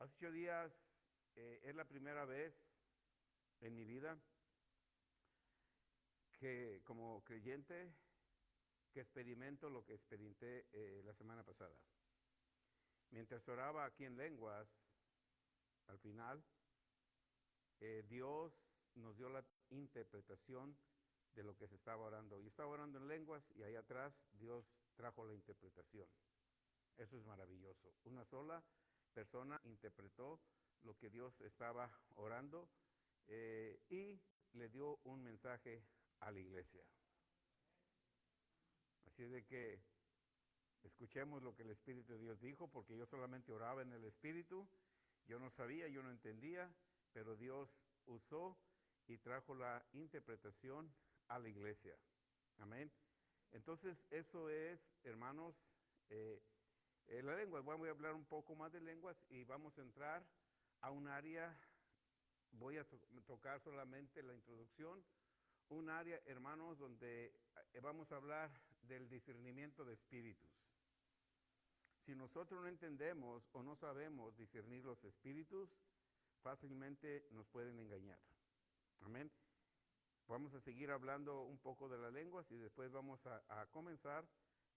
Hace 8 días es la primera vez en mi vida que como creyente que experimento lo que experimenté la semana pasada. Mientras oraba aquí en lenguas, al final, Dios nos dio la interpretación de lo que se estaba orando. Yo estaba orando en lenguas y ahí atrás Dios trajo la interpretación. Eso es maravilloso. Una sola persona interpretó lo que Dios estaba orando y le dio un mensaje a la iglesia. Así es de que escuchemos lo que el Espíritu de Dios dijo, porque yo solamente oraba en el Espíritu, yo no sabía, yo no entendía, pero Dios usó y trajo la interpretación a la iglesia. Amén. Entonces, eso es, hermanos, la lengua. Voy a hablar un poco más de lenguas y vamos a entrar a un área, voy a tocar solamente la introducción, un área, hermanos, donde vamos a hablar del discernimiento de espíritus. Si nosotros no entendemos o no sabemos discernir los espíritus, fácilmente nos pueden engañar. Amén. Vamos a seguir hablando un poco de las lenguas y después vamos a comenzar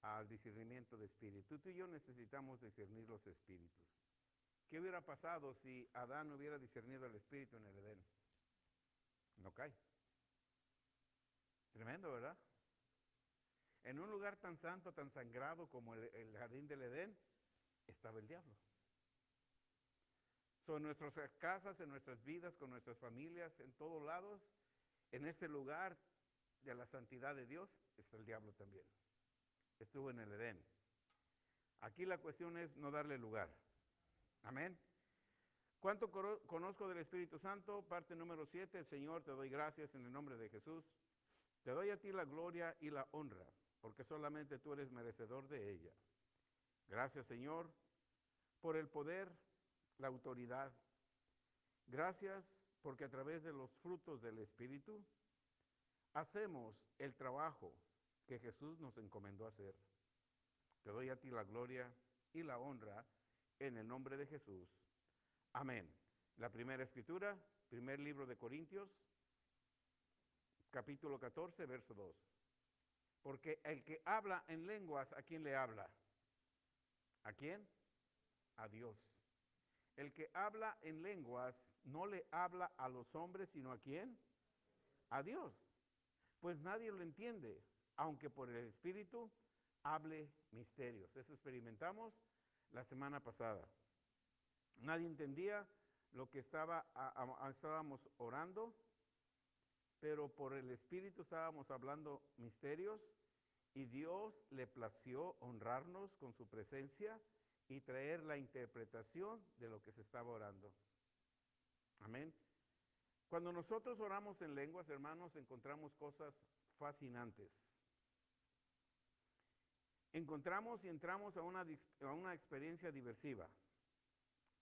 al discernimiento de espíritu. Tú y yo necesitamos discernir los espíritus. ¿Qué hubiera pasado si Adán no hubiera discernido el espíritu en el Edén? No cae. Tremendo, ¿verdad? En un lugar tan santo, tan sagrado como el jardín del Edén, estaba el diablo. En nuestras casas, en nuestras vidas, con nuestras familias, en todos lados, en este lugar de la santidad de Dios, está el diablo también. Estuvo en el Edén. Aquí la cuestión es no darle lugar. Amén. ¿Cuánto conozco del Espíritu Santo? Parte número 7. Señor, te doy gracias en el nombre de Jesús. Te doy a ti la gloria y la honra, porque solamente tú eres merecedor de ella. Gracias, Señor, por el poder, la autoridad. Gracias porque a través de los frutos del Espíritu hacemos el trabajo que Jesús nos encomendó hacer. Te doy a ti la gloria y la honra en el nombre de Jesús. Amén. La primera escritura, primer libro de Corintios, capítulo 14, verso 2. Porque el que habla en lenguas, ¿a quién le habla? ¿A quién? A Dios. El que habla en lenguas no le habla a los hombres, sino ¿a quién? A Dios. Pues nadie lo entiende, aunque por el Espíritu hable misterios. Eso experimentamos la semana pasada. Nadie entendía lo que estábamos orando, pero por el Espíritu estábamos hablando misterios y Dios le plació honrarnos con su presencia y traer la interpretación de lo que se estaba orando. Amén. Cuando nosotros oramos en lenguas, hermanos, encontramos cosas fascinantes. Encontramos y entramos a una experiencia diversiva.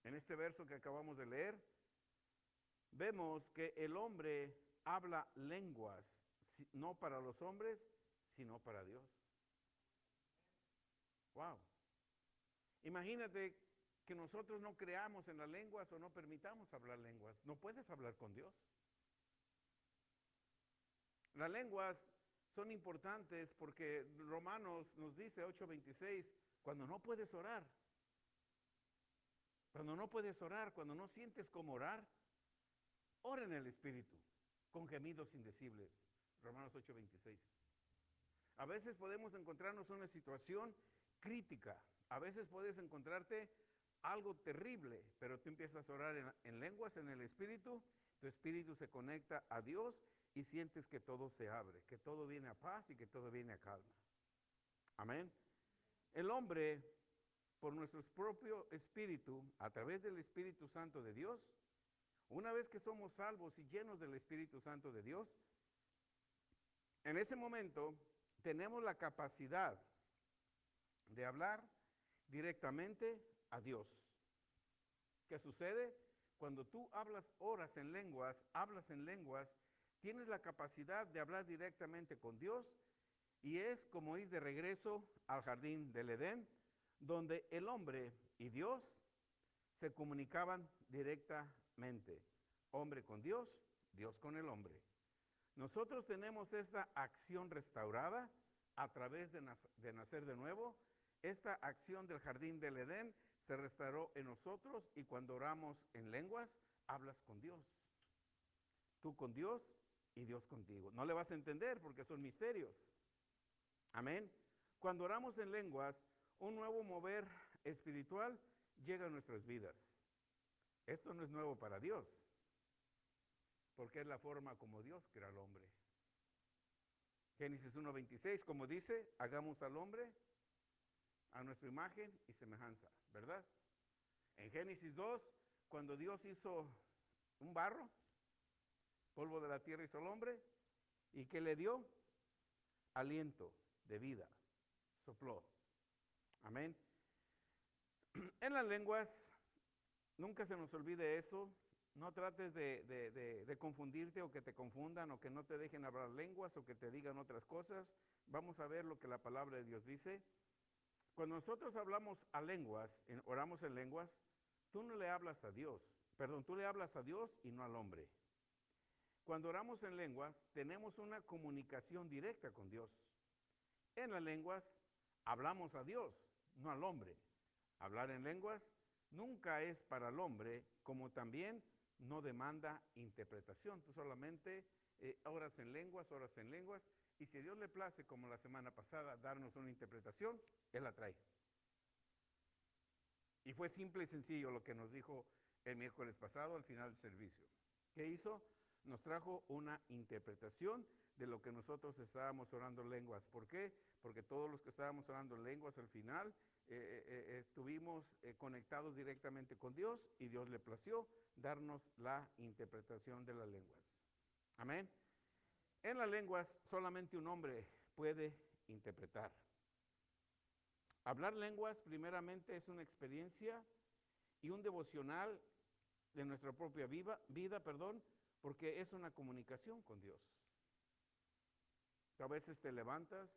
En este verso que acabamos de leer, vemos que el hombre habla lenguas, no para los hombres, sino para Dios. Wow. Imagínate que nosotros no creamos en las lenguas o no permitamos hablar lenguas. No puedes hablar con Dios. Las lenguas son importantes porque Romanos nos dice 8:26, cuando no puedes orar, cuando no sientes cómo orar, ora en el Espíritu, con gemidos indecibles. Romanos 8:26. A veces podemos encontrarnos en una situación crítica. A veces puedes encontrarte algo terrible, pero tú empiezas a orar en lenguas, en el Espíritu, tu espíritu se conecta a Dios y sientes que todo se abre, que todo viene a paz y que todo viene a calma. Amén. El hombre, por nuestro propio espíritu, a través del Espíritu Santo de Dios, una vez que somos salvos y llenos del Espíritu Santo de Dios, en ese momento tenemos la capacidad de hablar directamente a Dios. ¿Qué sucede? Cuando tú hablas en lenguas, tienes la capacidad de hablar directamente con Dios y es como ir de regreso al jardín del Edén, donde el hombre y Dios se comunicaban directamente, hombre con Dios, Dios con el hombre. Nosotros tenemos esta acción restaurada a través de nacer de nuevo. Esta acción del jardín del Edén se restauró en nosotros y cuando oramos en lenguas, hablas con Dios. Tú con Dios y Dios contigo. No le vas a entender porque son misterios. Amén. Cuando oramos en lenguas, un nuevo mover espiritual llega a nuestras vidas. Esto no es nuevo para Dios, porque es la forma como Dios crea al hombre. Génesis 1:26, como dice, hagamos al hombre a nuestra imagen y semejanza, ¿verdad? En Génesis 2, cuando Dios hizo un barro, polvo de la tierra hizo al hombre, ¿y qué le dio? Aliento de vida, sopló. Amén. En las lenguas, nunca se nos olvide eso. No trates de confundirte o que te confundan o que no te dejen hablar lenguas o que te digan otras cosas. Vamos a ver lo que la palabra de Dios dice. Cuando nosotros hablamos a lenguas, oramos en lenguas, tú no le hablas a Dios. Perdón, tú le hablas a Dios y no al hombre. Cuando oramos en lenguas, tenemos una comunicación directa con Dios. En las lenguas, hablamos a Dios, no al hombre. Hablar en lenguas nunca es para el hombre, como también no demanda interpretación. Tú solamente oras en lenguas, y si a Dios le place, como la semana pasada, darnos una interpretación, Él la trae. Y fue simple y sencillo lo que nos dijo el miércoles pasado al final del servicio. ¿Qué hizo? Nos trajo una interpretación de lo que nosotros estábamos orando en lenguas. ¿Por qué? Porque todos los que estábamos orando en lenguas al final estuvimos conectados directamente con Dios y Dios le plació darnos la interpretación de las lenguas. Amén. En las lenguas solamente un hombre puede interpretar. Hablar lenguas primeramente es una experiencia y un devocional de nuestra propia vida, porque es una comunicación con Dios. A veces te levantas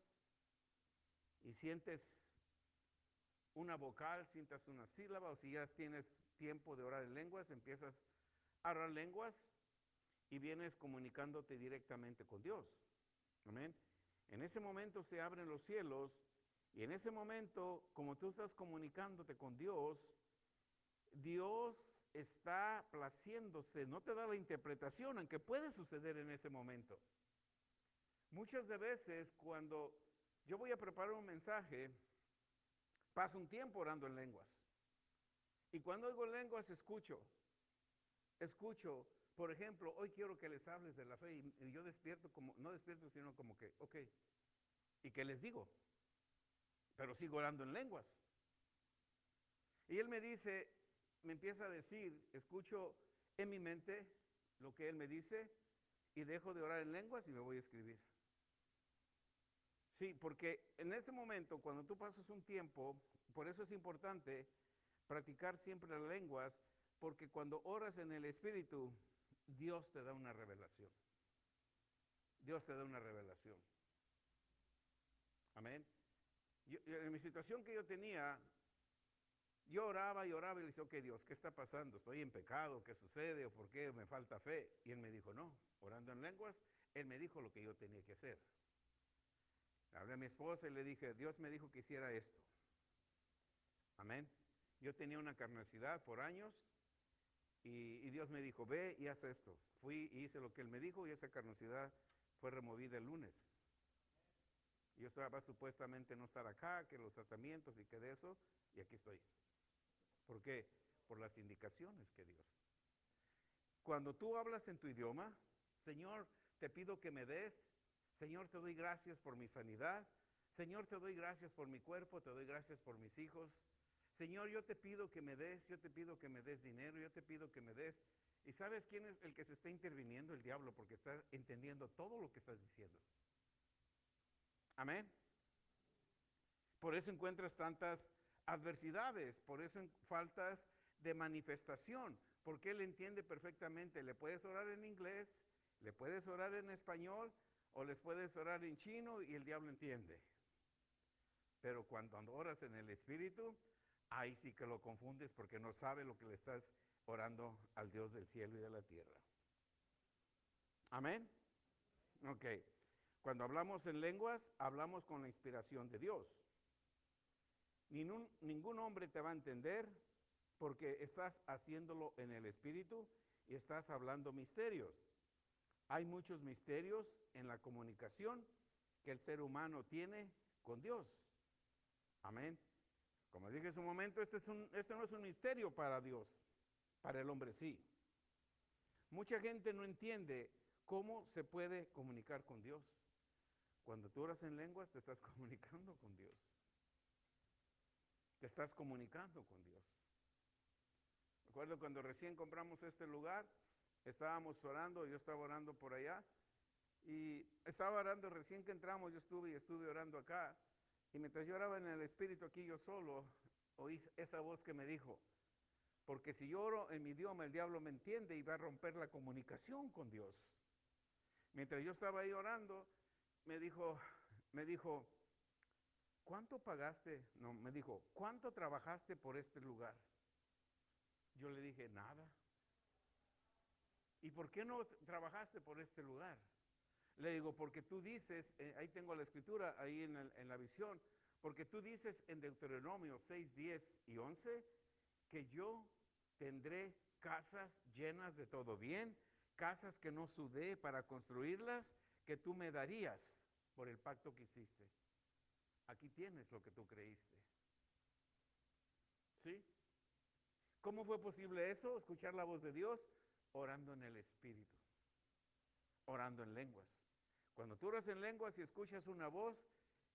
y sientes una vocal, sientas una sílaba, o si ya tienes tiempo de orar en lenguas, empiezas a orar lenguas y vienes comunicándote directamente con Dios. Amén. En ese momento se abren los cielos y en ese momento, como tú estás comunicándote con Dios, Dios está placiéndose, no te da la interpretación, aunque puede suceder en ese momento. Muchas de veces cuando yo voy a preparar un mensaje, paso un tiempo orando en lenguas. Y cuando oigo lenguas, escucho. Por ejemplo, hoy quiero que les hables de la fe y yo despierto como, no despierto, sino como que, ok. ¿Y qué les digo? Pero sigo orando en lenguas. Y él me dice, me empieza a decir, escucho en mi mente lo que él me dice y dejo de orar en lenguas y me voy a escribir. Sí, porque en ese momento, cuando tú pasas un tiempo, por eso es importante practicar siempre las lenguas, porque cuando oras en el Espíritu, Dios te da una revelación. Dios te da una revelación. Amén. En mi situación que yo tenía, yo oraba y le decía, ok, Dios, ¿qué está pasando? ¿Estoy en pecado? ¿Qué sucede? ¿O por qué me falta fe? Y él me dijo, no, orando en lenguas, él me dijo lo que yo tenía que hacer. Hablé a mi esposa y le dije, Dios me dijo que hiciera esto. Amén. Yo tenía una carnosidad por años y Dios me dijo, ve y haz esto. Fui y hice lo que él me dijo y esa carnosidad fue removida el lunes. Yo estaba supuestamente no estar acá, que los tratamientos y que de eso, y aquí estoy. ¿Por qué? Por las indicaciones que Dios. Cuando tú hablas en tu idioma, Señor, te pido que me des. Señor, te doy gracias por mi sanidad. Señor, te doy gracias por mi cuerpo, te doy gracias por mis hijos. Señor, yo te pido que me des, yo te pido que me des dinero, yo te pido que me des. ¿Y sabes quién es el que se está interviniendo? El diablo, porque está entendiendo todo lo que estás diciendo. Amén. Por eso encuentras tantas adversidades, por eso faltas de manifestación, porque él entiende perfectamente. Le puedes orar en inglés, le puedes orar en español, o les puedes orar en chino y el diablo entiende. Pero cuando oras en el Espíritu, ahí sí que lo confundes porque no sabe lo que le estás orando al Dios del cielo y de la tierra. Amén. Ok. Cuando hablamos en lenguas, hablamos con la inspiración de Dios. Ningún hombre te va a entender porque estás haciéndolo en el Espíritu y estás hablando misterios. Hay muchos misterios en la comunicación que el ser humano tiene con Dios. Amén. Como dije en su momento, este no es un misterio para Dios, para el hombre sí. Mucha gente no entiende cómo se puede comunicar con Dios. Cuando tú oras en lenguas, te estás comunicando con Dios. Te estás comunicando con Dios. Recuerdo cuando recién compramos este lugar, estábamos orando, yo estaba orando por allá, y estaba orando recién que entramos, yo estuve orando acá, y mientras yo oraba en el Espíritu aquí yo solo, oí esa voz que me dijo, porque si yo oro en mi idioma, el diablo me entiende y va a romper la comunicación con Dios. Mientras yo estaba ahí orando, me dijo, ¿cuánto pagaste? No, me dijo, ¿cuánto trabajaste por este lugar? Yo le dije, nada. ¿Y por qué no trabajaste por este lugar? Le digo, porque tú dices, ahí tengo la escritura, ahí en la visión, porque tú dices en Deuteronomio 6, 10 y 11, que yo tendré casas llenas de todo bien, casas que no sudé para construirlas, que tú me darías por el pacto que hiciste. Aquí tienes lo que tú creíste. ¿Sí? ¿Cómo fue posible eso? Escuchar la voz de Dios orando en el Espíritu, orando en lenguas. Cuando tú oras en lenguas y escuchas una voz,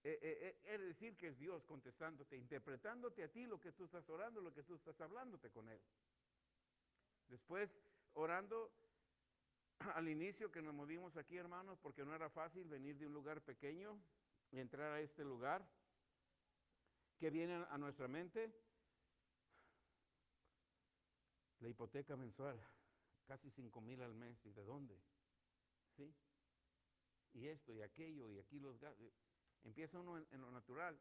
es decir que es Dios contestándote, interpretándote a ti lo que tú estás orando, lo que tú estás hablándote con Él. Después, orando, al inicio que nos movimos aquí, hermanos, porque no era fácil venir de un lugar pequeño y entrar a este lugar, que viene a nuestra mente, la hipoteca mensual, casi 5,000 al mes, ¿y de dónde? ¿Sí? Y esto y aquello, y aquí los gastos. Empieza uno en lo natural.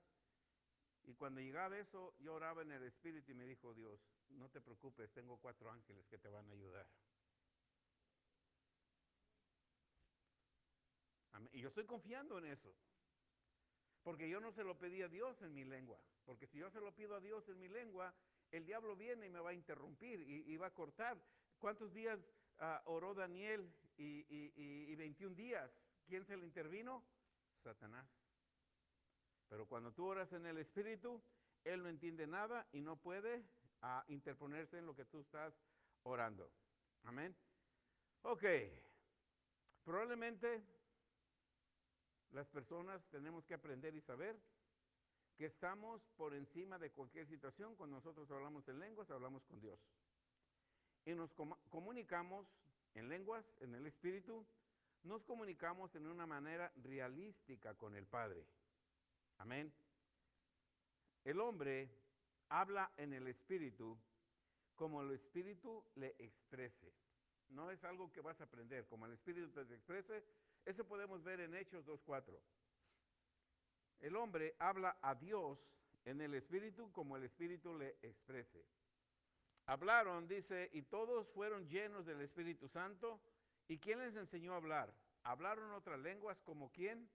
Y cuando llegaba eso, yo oraba en el Espíritu y me dijo Dios, no te preocupes, tengo 4 ángeles que te van a ayudar. Amén. Y yo estoy confiando en eso. Porque yo no se lo pedí a Dios en mi lengua. Porque si yo se lo pido a Dios en mi lengua, el diablo viene y me va a interrumpir y va a cortar. ¿Cuántos días oró Daniel y 21 días? ¿Quién se le intervino? Satanás. Pero cuando tú oras en el Espíritu, él no entiende nada y no puede interponerse en lo que tú estás orando. Amén. Ok. Probablemente las personas tenemos que aprender y saber que estamos por encima de cualquier situación. Cuando nosotros hablamos en lenguas, hablamos con Dios. Y nos comunicamos en lenguas, en el Espíritu, nos comunicamos en una manera realística con el Padre. Amén. El hombre habla en el Espíritu como el Espíritu le exprese. No es algo que vas a aprender, como el Espíritu te exprese. Eso podemos ver en Hechos 2:4. El hombre habla a Dios en el Espíritu como el Espíritu le exprese. Hablaron, dice, y todos fueron llenos del Espíritu Santo. ¿Y quién les enseñó a hablar? ¿Hablaron otras lenguas como quién?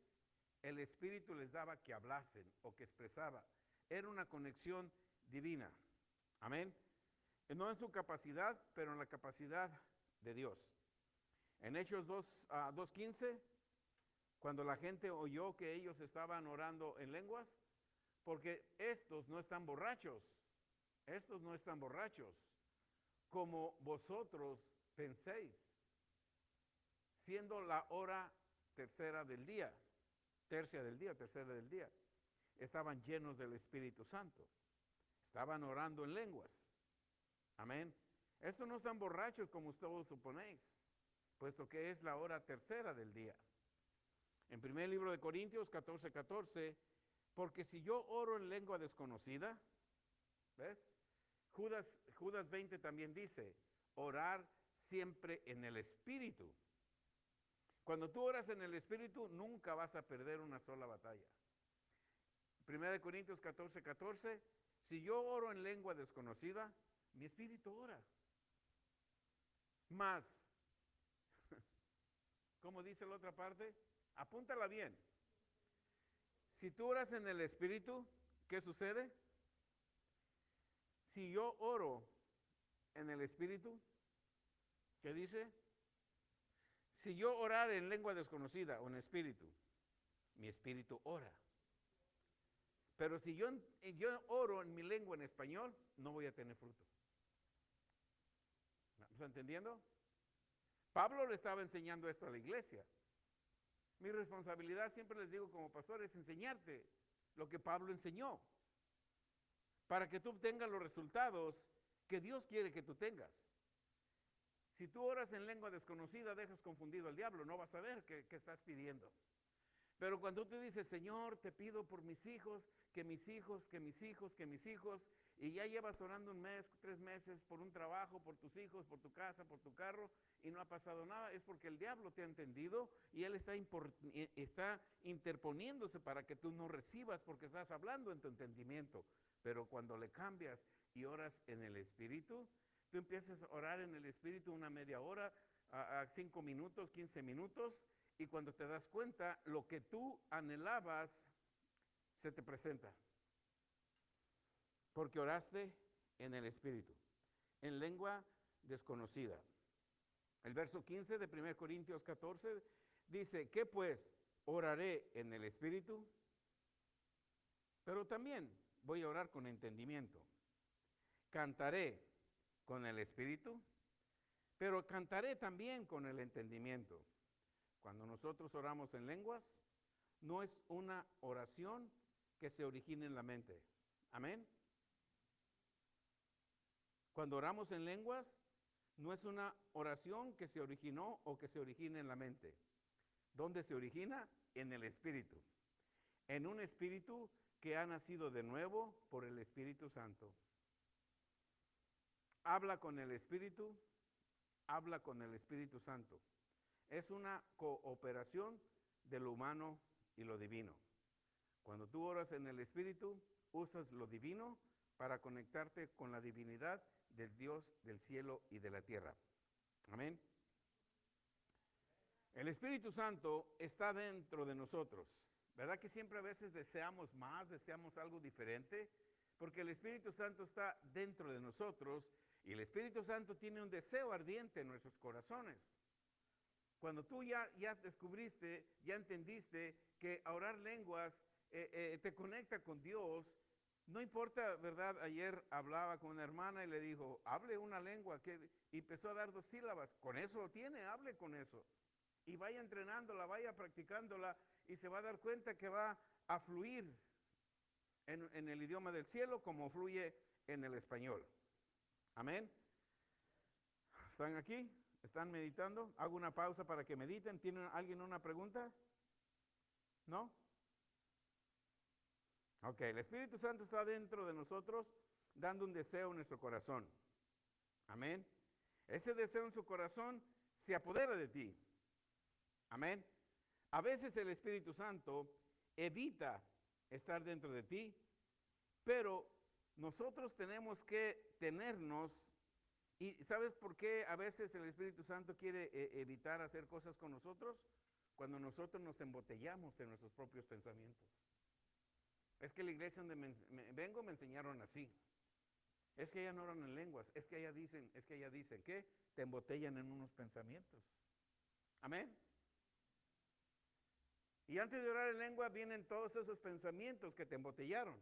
El Espíritu les daba que hablasen o que expresaba. Era una conexión divina. Amén. No en su capacidad, pero en la capacidad de Dios. En Hechos 2:15, cuando la gente oyó que ellos estaban orando en lenguas, porque estos no están borrachos, como vosotros penséis, siendo la hora tercera del día, estaban llenos del Espíritu Santo, estaban orando en lenguas. Amén. Estos no están borrachos como ustedes suponéis, puesto que es la hora tercera del día. En primer libro de Corintios 14:14, porque si yo oro en lengua desconocida, ¿ves? Judas 20 también dice, orar siempre en el Espíritu. Cuando tú oras en el Espíritu, nunca vas a perder una sola batalla. 1 Corintios 14:14, Si yo oro en lengua desconocida, mi espíritu ora. Más, ¿cómo dice la otra parte? Apúntala bien. Si tú oras en el espíritu, ¿qué sucede? Si yo oro en el espíritu, ¿qué dice? Si yo orar en lengua desconocida o en espíritu, mi espíritu ora. Pero si yo oro en mi lengua en español, no voy a tener fruto. ¿Me está entendiendo? Pablo le estaba enseñando esto a la iglesia. Mi responsabilidad, siempre les digo como pastor, es enseñarte lo que Pablo enseñó, para que tú obtengas los resultados que Dios quiere que tú tengas. Si tú oras en lengua desconocida, dejas confundido al diablo, no vas a ver qué estás pidiendo. Pero cuando tú dices, Señor, te pido por mis hijos, que mis hijos, que mis hijos, que mis hijos, y ya llevas orando 1 mes, 3 meses por un trabajo, por tus hijos, por tu casa, por tu carro, y no ha pasado nada, es porque el diablo te ha entendido y él está interponiéndose para que tú no recibas, porque estás hablando en tu entendimiento. Pero cuando le cambias y oras en el Espíritu, tú empiezas a orar en el Espíritu una media hora, a 5 minutos, 15 minutos, y cuando te das cuenta, lo que tú anhelabas se te presenta. Porque oraste en el Espíritu, en lengua desconocida. El verso 15 de 1 Corintios 14 dice, ¿qué pues? Oraré en el Espíritu, pero también voy a orar con entendimiento. Cantaré con el Espíritu, pero cantaré también con el entendimiento. Cuando nosotros oramos en lenguas, no es una oración que se origine en la mente. Amén. Cuando oramos en lenguas, no es una oración que se originó o que se origine en la mente. ¿Dónde se origina? En el Espíritu. En un espíritu que ha nacido de nuevo por el Espíritu Santo. Habla con el Espíritu, habla con el Espíritu Santo. Es una cooperación de lo humano y lo divino. Cuando tú oras en el Espíritu, usas lo divino para conectarte con la divinidad del Dios del cielo y de la tierra. Amén. El Espíritu Santo está dentro de nosotros. ¿Verdad que siempre a veces deseamos más, deseamos algo diferente? Porque el Espíritu Santo está dentro de nosotros y el Espíritu Santo tiene un deseo ardiente en nuestros corazones. Cuando tú ya descubriste, ya entendiste que orar lenguas te conecta con Dios, no importa, ¿verdad? Ayer hablaba con una hermana y le dijo, hable una lengua, y empezó a dar 2 sílabas. Con eso lo tiene, hable con eso. Y vaya entrenándola, vaya practicándola y se va a dar cuenta que va a fluir en el idioma del cielo como fluye en el español. Amén. ¿Están aquí? ¿Están meditando? Hago una pausa para que mediten. ¿Tiene alguien una pregunta? ¿No? Ok, el Espíritu Santo está dentro de nosotros dando un deseo en nuestro corazón. Amén. Ese deseo en su corazón se apodera de ti. Amén. A veces el Espíritu Santo evita estar dentro de ti, pero nosotros tenemos que tenernos. ¿Y sabes por qué a veces el Espíritu Santo quiere evitar hacer cosas con nosotros? Cuando nosotros nos embotellamos en nuestros propios pensamientos. Es que la iglesia donde vengo me enseñaron así. Es que allá no oran en lenguas. Es que allá dicen, ¿qué? Te embotellan en unos pensamientos. Amén. Y antes de orar en lengua vienen todos esos pensamientos que te embotellaron.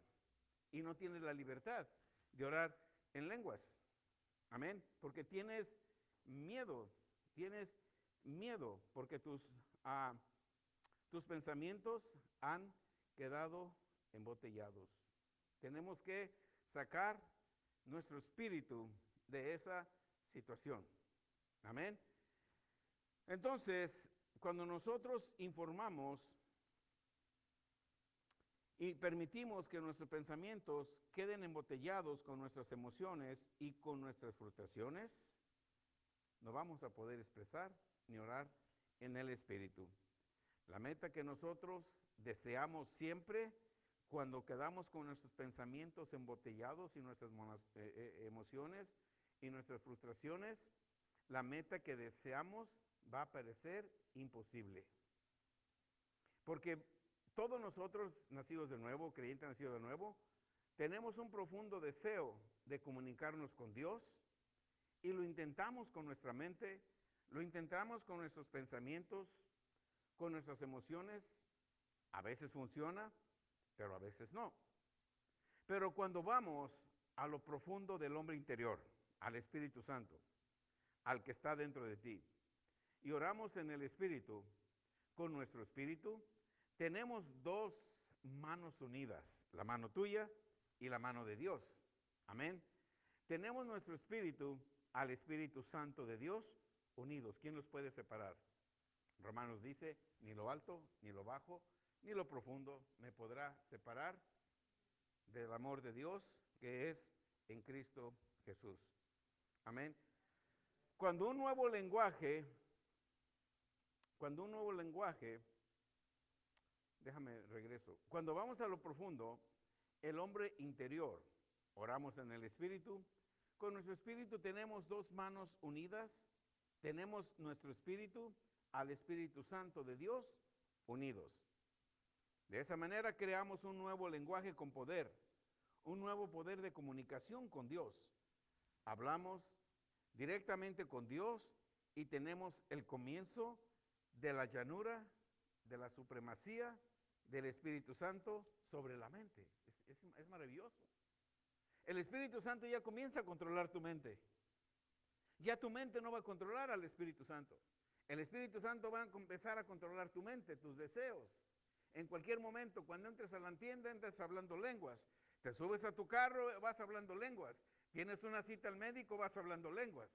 Y no tienes la libertad de orar en lenguas. Amén. Porque tienes miedo porque tus pensamientos han quedado embotellados. Tenemos que sacar nuestro espíritu de esa situación. Amén. Entonces, cuando nosotros informamos y permitimos que nuestros pensamientos queden embotellados con nuestras emociones y con nuestras frustraciones, no vamos a poder expresar ni orar en el Espíritu. La meta que nosotros deseamos siempre cuando quedamos con nuestros pensamientos embotellados y nuestras emociones y nuestras frustraciones, la meta que deseamos va a parecer imposible. Porque todos nosotros, nacidos de nuevo, creyentes nacidos de nuevo, tenemos un profundo deseo de comunicarnos con Dios y lo intentamos con nuestra mente, lo intentamos con nuestros pensamientos, con nuestras emociones. A veces funciona, pero a veces no. Pero cuando vamos a lo profundo del hombre interior, al Espíritu Santo, al que está dentro de ti, y oramos en el Espíritu, con nuestro espíritu, tenemos dos manos unidas, la mano tuya y la mano de Dios. Amén. Tenemos nuestro espíritu al Espíritu Santo de Dios unidos. ¿Quién los puede separar? Romanos dice, ni lo alto, ni lo bajo, ni lo profundo me podrá separar del amor de Dios que es en Cristo Jesús. Amén. Cuando un nuevo lenguaje, déjame regreso, cuando vamos a lo profundo, el hombre interior, oramos en el Espíritu, con nuestro espíritu tenemos dos manos unidas, tenemos nuestro espíritu al Espíritu Santo de Dios unidos. De esa manera creamos un nuevo lenguaje con poder, un nuevo poder de comunicación con Dios. Hablamos directamente con Dios y tenemos el comienzo de la llanura, de la supremacía del Espíritu Santo sobre la mente. Es maravilloso. El Espíritu Santo ya comienza a controlar tu mente. Ya tu mente no va a controlar al Espíritu Santo. El Espíritu Santo va a empezar a controlar tu mente, tus deseos. En cualquier momento, cuando entres a la tienda, entras hablando lenguas. Te subes a tu carro, vas hablando lenguas. Tienes una cita al médico, vas hablando lenguas.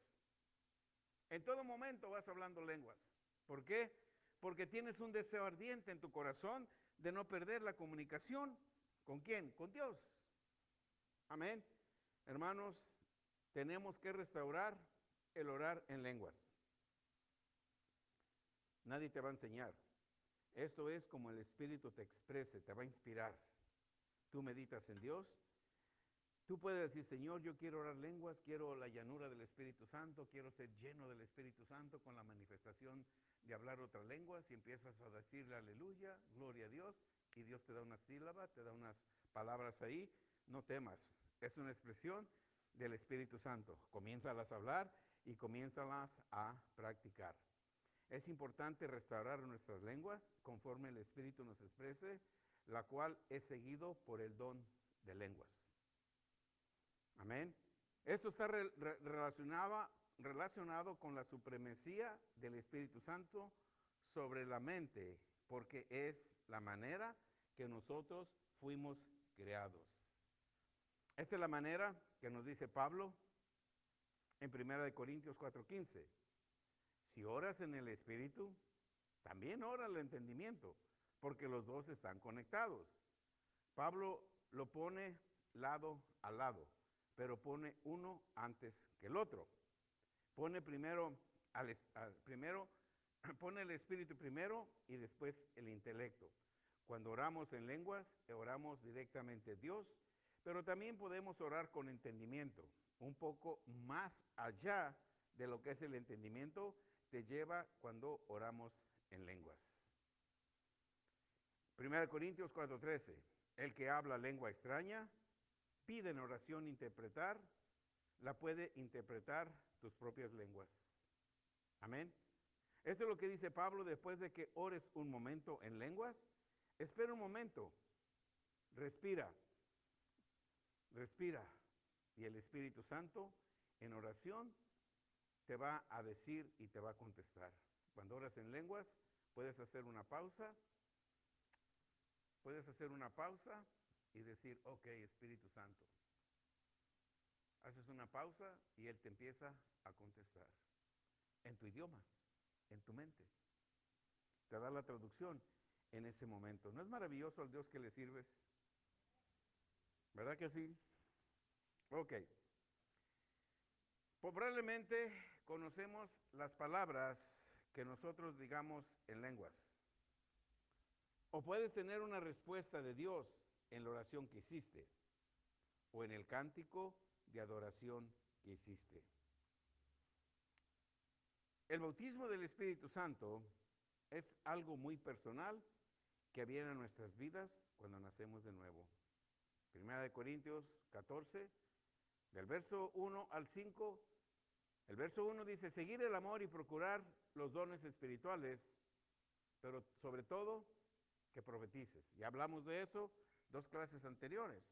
En todo momento vas hablando lenguas. ¿Por qué? Porque tienes un deseo ardiente en tu corazón de no perder la comunicación. ¿Con quién? Con Dios. Amén. Hermanos, tenemos que restaurar el orar en lenguas. Nadie te va a enseñar. Esto es como el Espíritu te exprese, te va a inspirar. Tú meditas en Dios. Tú puedes decir, Señor, yo quiero orar lenguas, quiero la llanura del Espíritu Santo, quiero ser lleno del Espíritu Santo con la manifestación de hablar otras lenguas, y empiezas a decirle aleluya, gloria a Dios, y Dios te da una sílaba, te da unas palabras ahí. No temas, es una expresión del Espíritu Santo. Comiénzalas a hablar y comiénzalas a practicar. Es importante restaurar nuestras lenguas conforme el Espíritu nos exprese, la cual es seguido por el don de lenguas. Amén. Esto está relacionado con la supremacía del Espíritu Santo sobre la mente, porque es la manera que nosotros fuimos creados. Esta es la manera que nos dice Pablo en 1 Corintios 4:15. Si oras en el Espíritu, también ora el entendimiento, porque los dos están conectados. Pablo lo pone lado a lado, pero pone uno antes que el otro. Pone pone el Espíritu primero y después el intelecto. Cuando oramos en lenguas, oramos directamente a Dios, pero también podemos orar con entendimiento. Un poco más allá de lo que es el entendimiento, te lleva cuando oramos en lenguas. 1 Corintios 4:13, el que habla lengua extraña, pide en oración interpretar, la puede interpretar tus propias lenguas. Amén. Esto es lo que dice Pablo después de que ores un momento en lenguas. Espera un momento, respira, y el Espíritu Santo en oración te va a decir y te va a contestar. Cuando oras en lenguas, puedes hacer una pausa y decir, ok, Espíritu Santo. Haces una pausa y Él te empieza a contestar en tu idioma, en tu mente. Te da la traducción en ese momento. ¿No es maravilloso al Dios que le sirves? ¿Verdad que sí? Ok. Probablemente conocemos las palabras que nosotros digamos en lenguas. O puedes tener una respuesta de Dios en la oración que hiciste o en el cántico de adoración que hiciste. El bautismo del Espíritu Santo es algo muy personal que viene a nuestras vidas cuando nacemos de nuevo. Primera de Corintios 14, del verso 1 al 5, el verso 1 dice, seguir el amor y procurar los dones espirituales, pero sobre todo que profetices. Ya hablamos de eso 2 clases anteriores.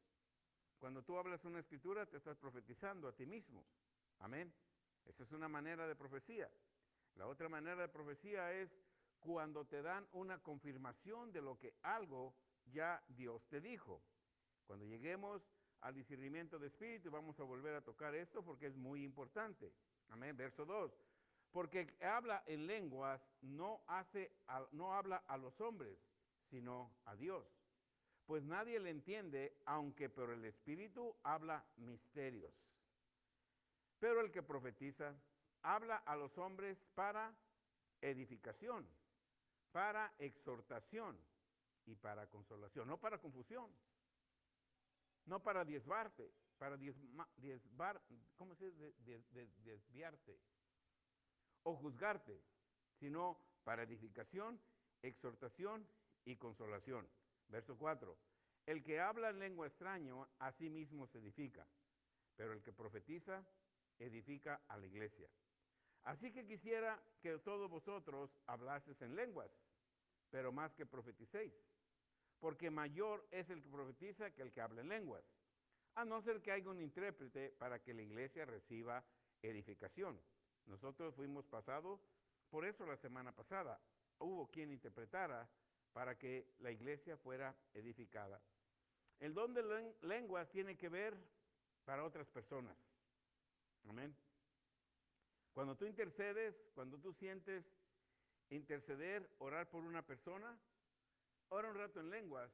Cuando tú hablas una escritura, te estás profetizando a ti mismo. Amén. Esa es una manera de profecía. La otra manera de profecía es cuando te dan una confirmación de lo que algo ya Dios te dijo. Cuando lleguemos al discernimiento de espíritu, vamos a volver a tocar esto porque es muy importante. Amén. Verso 2. Porque el que habla en lenguas no habla a los hombres, sino a Dios. Pues nadie le entiende, aunque por el Espíritu habla misterios. Pero el que profetiza habla a los hombres para edificación, para exhortación y para consolación, no para confusión, no para desviarte, ¿cómo se dice? Desviarte o juzgarte, sino para edificación, exhortación y consolación. Verso 4. El que habla en lengua extraña, a sí mismo se edifica, pero el que profetiza, edifica a la iglesia. Así que quisiera que todos vosotros hablaseis en lenguas, pero más que profeticéis, porque mayor es el que profetiza que el que habla en lenguas, a no ser que haya un intérprete para que la iglesia reciba edificación. Nosotros fuimos pasados por eso la semana pasada. Hubo quien interpretara para que la iglesia fuera edificada. El don de lenguas tiene que ver para otras personas. Amén. Cuando tú intercedes, cuando tú sientes interceder, orar por una persona, ora un rato en lenguas,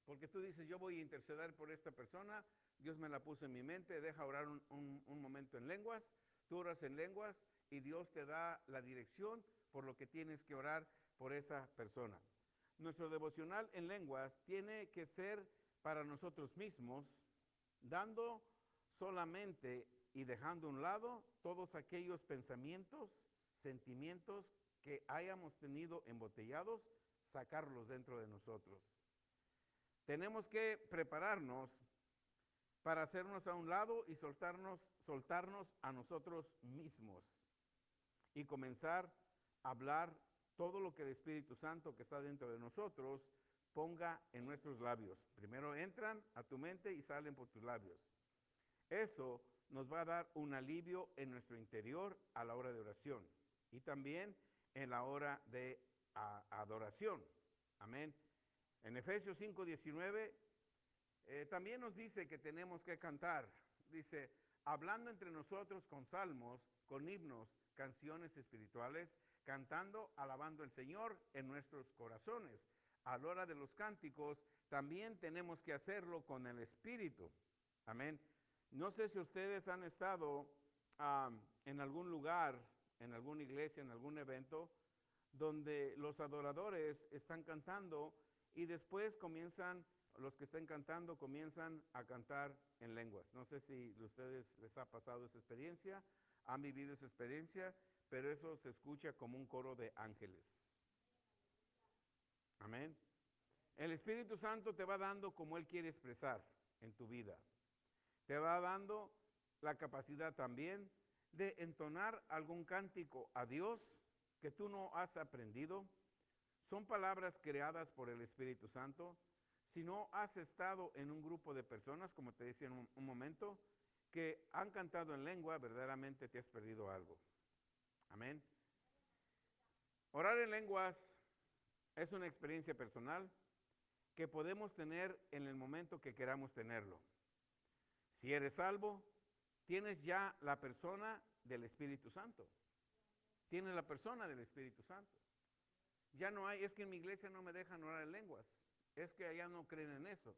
porque tú dices, yo voy a interceder por esta persona, Dios me la puso en mi mente, deja orar un momento en lenguas, tú oras en lenguas y Dios te da la dirección por lo que tienes que orar por esa persona. Nuestro devocional en lenguas tiene que ser para nosotros mismos, dando solamente y dejando a un lado todos aquellos pensamientos, sentimientos que hayamos tenido embotellados, sacarlos dentro de nosotros. Tenemos que prepararnos para hacernos a un lado y soltarnos a nosotros mismos y comenzar a hablar todo lo que el Espíritu Santo que está dentro de nosotros ponga en nuestros labios. Primero entran a tu mente y salen por tus labios. Eso nos va a dar un alivio en nuestro interior a la hora de oración y también en la hora de adoración. Amén. En Efesios 5:19 también nos dice que tenemos que cantar. Dice, hablando entre nosotros con salmos, con himnos, canciones espirituales, cantando, alabando al Señor en nuestros corazones. A la hora de los cánticos, también tenemos que hacerlo con el Espíritu. Amén. No sé si ustedes han estado en algún lugar, en alguna iglesia, en algún evento, donde los adoradores están cantando y después los que estén cantando comienzan a cantar en lenguas. No sé si a ustedes les ha pasado esa experiencia, han vivido esa experiencia, pero eso se escucha como un coro de ángeles. Amén. El Espíritu Santo te va dando como Él quiere expresar en tu vida. Te va dando la capacidad también de entonar algún cántico a Dios que tú no has aprendido. Son palabras creadas por el Espíritu Santo. Si no has estado en un grupo de personas, como te decía en un momento, que han cantado en lengua, verdaderamente te has perdido algo. Amén. Orar en lenguas es una experiencia personal que podemos tener en el momento que queramos tenerlo. Si eres salvo, tienes ya la persona del Espíritu Santo. Tienes la persona del Espíritu Santo. Ya no hay, es que en mi iglesia no me dejan orar en lenguas. Es que allá no creen en eso.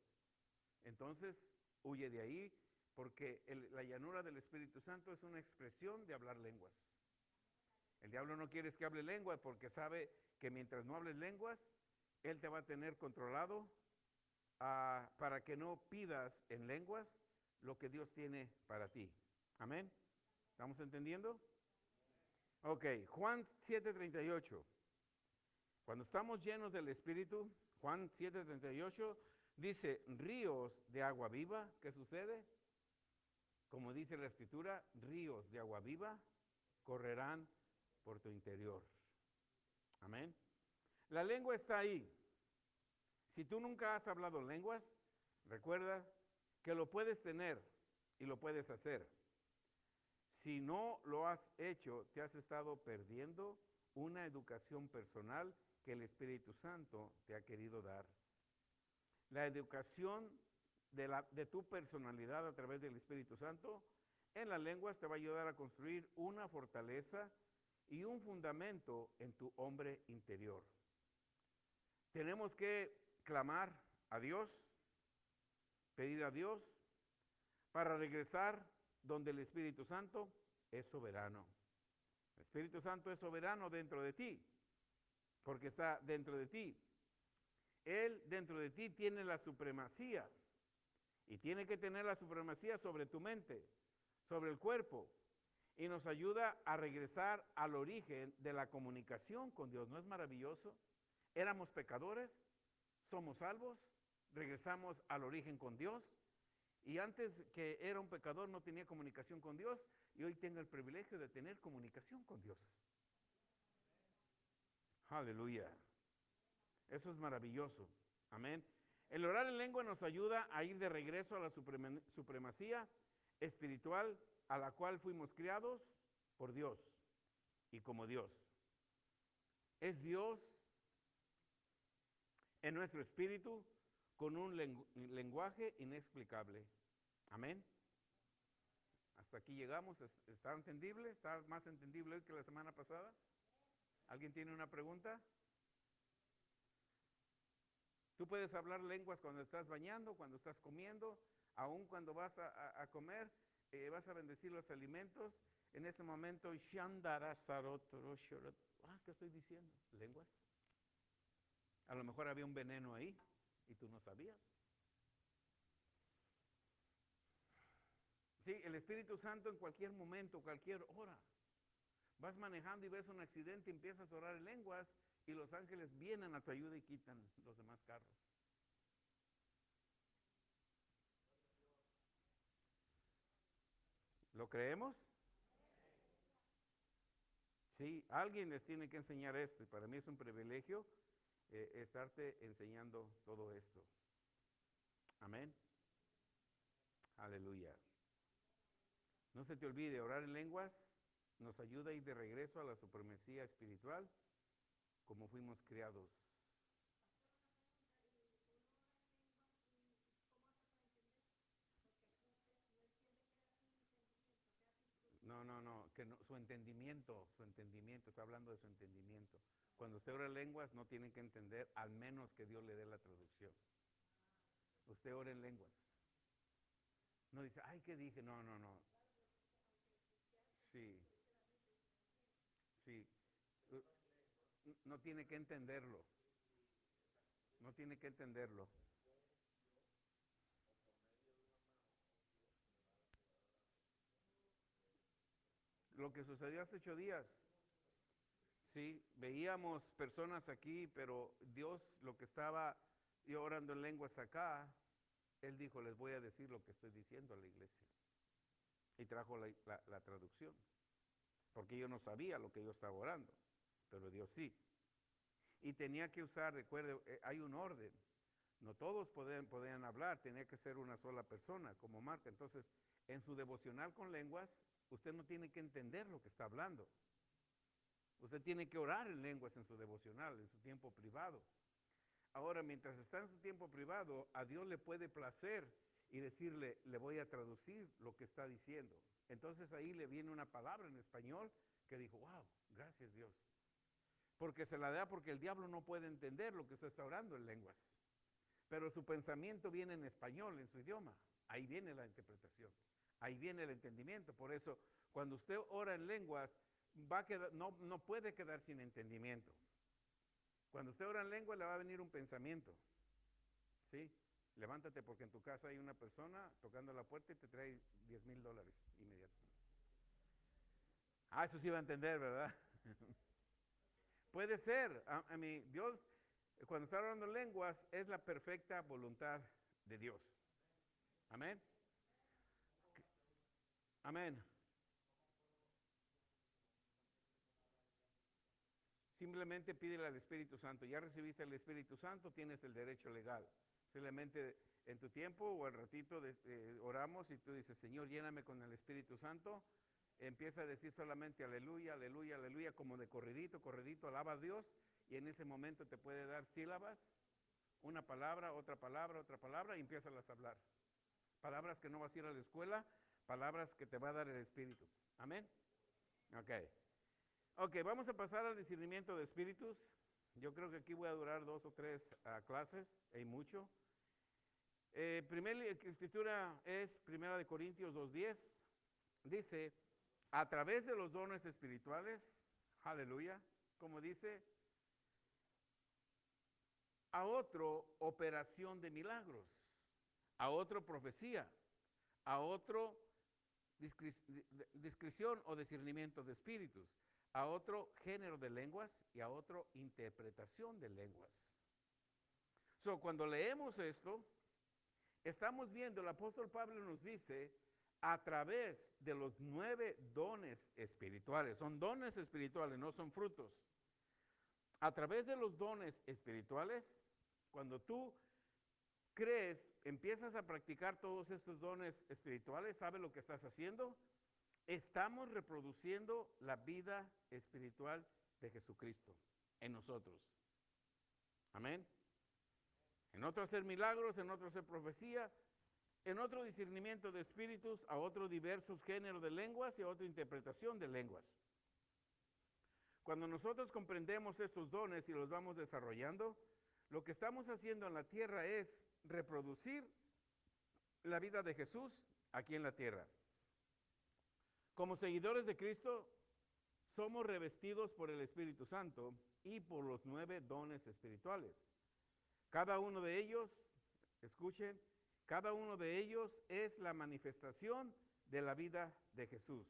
Entonces, huye de ahí, porque la llanura del Espíritu Santo es una expresión de hablar lenguas. El diablo no quiere que hable lenguas porque sabe que mientras no hables lenguas, él te va a tener controlado para que no pidas en lenguas lo que Dios tiene para ti. Amén. ¿Estamos entendiendo? Ok, Juan 7:38. Cuando estamos llenos del Espíritu, Juan 7:38 dice, ríos de agua viva. ¿Qué sucede? Como dice la Escritura, ríos de agua viva correrán por tu interior. Amén. La lengua está ahí. Si tú nunca has hablado lenguas, recuerda que lo puedes tener y lo puedes hacer. Si no lo has hecho, te has estado perdiendo una educación personal que el Espíritu Santo te ha querido dar. La educación de tu personalidad a través del Espíritu Santo en las lenguas te va a ayudar a construir una fortaleza y un fundamento en tu hombre interior. Tenemos que clamar a Dios, pedir a Dios para regresar donde el Espíritu Santo es soberano. El Espíritu Santo es soberano dentro de ti, porque está dentro de ti. Él dentro de ti tiene la supremacía y tiene que tener la supremacía sobre tu mente, sobre el cuerpo, y nos ayuda a regresar al origen de la comunicación con Dios. ¿No es maravilloso? Éramos pecadores, somos salvos, regresamos al origen con Dios, y antes que era un pecador no tenía comunicación con Dios, y hoy tengo el privilegio de tener comunicación con Dios. Aleluya. Eso es maravilloso. Amén. El orar en lengua nos ayuda a ir de regreso a la supremacía espiritual a la cual fuimos criados por Dios y como Dios. Es Dios en nuestro espíritu con un lenguaje inexplicable. Amén. Hasta aquí llegamos. ¿Está entendible? ¿Está más entendible hoy que la semana pasada? ¿Alguien tiene una pregunta? Tú puedes hablar lenguas cuando estás bañando, cuando estás comiendo, aún cuando vas a comer, vas a bendecir los alimentos. En ese momento, ¿qué estoy diciendo? ¿Lenguas? A lo mejor había un veneno ahí y tú no sabías. Sí, el Espíritu Santo en cualquier momento, cualquier hora. Vas manejando y ves un accidente, empiezas a orar en lenguas y los ángeles vienen a tu ayuda y quitan los demás carros. ¿Lo creemos? Sí, alguien les tiene que enseñar esto y para mí es un privilegio estarte enseñando todo esto. Amén. Aleluya. No se te olvide, orar en lenguas nos ayuda a ir de regreso a la supremacía espiritual como fuimos criados. No, que no, su entendimiento, está hablando de su entendimiento. Cuando usted ora en lenguas no tiene que entender, al menos que Dios le dé la traducción. Usted ora en lenguas. No dice, ay, ¿qué dije? No. Sí, sí. No tiene que entenderlo. No tiene que entenderlo. Lo que sucedió hace 8 días, sí, veíamos personas aquí, pero Dios lo que estaba yo orando en lenguas acá, Él dijo, les voy a decir lo que estoy diciendo a la iglesia. Y trajo la traducción, porque yo no sabía lo que yo estaba orando, pero Dios sí. Y tenía que usar, recuerde, hay un orden. No todos podían hablar, tenía que ser una sola persona como marca. Entonces, en su devocional con lenguas, usted no tiene que entender lo que está hablando. Usted tiene que orar en lenguas en su devocional, en su tiempo privado. Ahora, mientras está en su tiempo privado, a Dios le puede placer y decirle, le voy a traducir lo que está diciendo. Entonces ahí le viene una palabra en español que dijo, wow, gracias Dios. Porque se la da porque el diablo no puede entender lo que se está orando en lenguas. Pero su pensamiento viene en español, en su idioma. Ahí viene la interpretación. Ahí viene el entendimiento. Por eso, cuando usted ora en lenguas, no puede quedar sin entendimiento. Cuando usted ora en lengua, le va a venir un pensamiento. ¿Sí? Levántate porque en tu casa hay una persona tocando la puerta y te trae $10,000 inmediatamente. Ah, eso sí va a entender, ¿verdad? Puede ser. A mí, Dios, cuando está hablando en lenguas, es la perfecta voluntad de Dios. Amén. Amén. Simplemente pídele al Espíritu Santo. Ya recibiste el Espíritu Santo, tienes el derecho legal. Simplemente en tu tiempo o al ratito oramos y tú dices, Señor, lléname con el Espíritu Santo. Empieza a decir solamente aleluya, aleluya, aleluya, como de corridito, corridito, alaba a Dios. Y en ese momento te puede dar sílabas, una palabra, otra palabra, y empiezas a hablar. Palabras que no vas a ir a la escuela, palabras que te va a dar el Espíritu. Amén. Ok, vamos a pasar al discernimiento de espíritus. Yo creo que aquí voy a durar 2 o 3 clases, hay mucho. Primera escritura es 1 Corintios 2:10. Dice, a través de los dones espirituales, aleluya, como dice, a otro operación de milagros, a otro profecía, a otro discreción o discernimiento de espíritus, a otro género de lenguas y a otro interpretación de lenguas. Cuando leemos esto, estamos viendo, el apóstol Pablo nos dice, a través de los 9 dones espirituales, son dones espirituales, no son frutos. A través de los dones espirituales, cuando tú crees, empiezas a practicar todos estos dones espirituales, ¿sabes lo que estás haciendo? Estamos reproduciendo la vida espiritual de Jesucristo en nosotros. Amén. En otro hacer milagros, en otro hacer profecía, en otro discernimiento de espíritus, a otro diversos géneros de lenguas y a otra interpretación de lenguas. Cuando nosotros comprendemos estos dones y los vamos desarrollando, lo que estamos haciendo en la tierra es reproducir la vida de Jesús aquí en la tierra. Como seguidores de Cristo, somos revestidos por el Espíritu Santo y por los 9 dones espirituales. Cada uno de ellos, escuchen, cada uno de ellos es la manifestación de la vida de Jesús.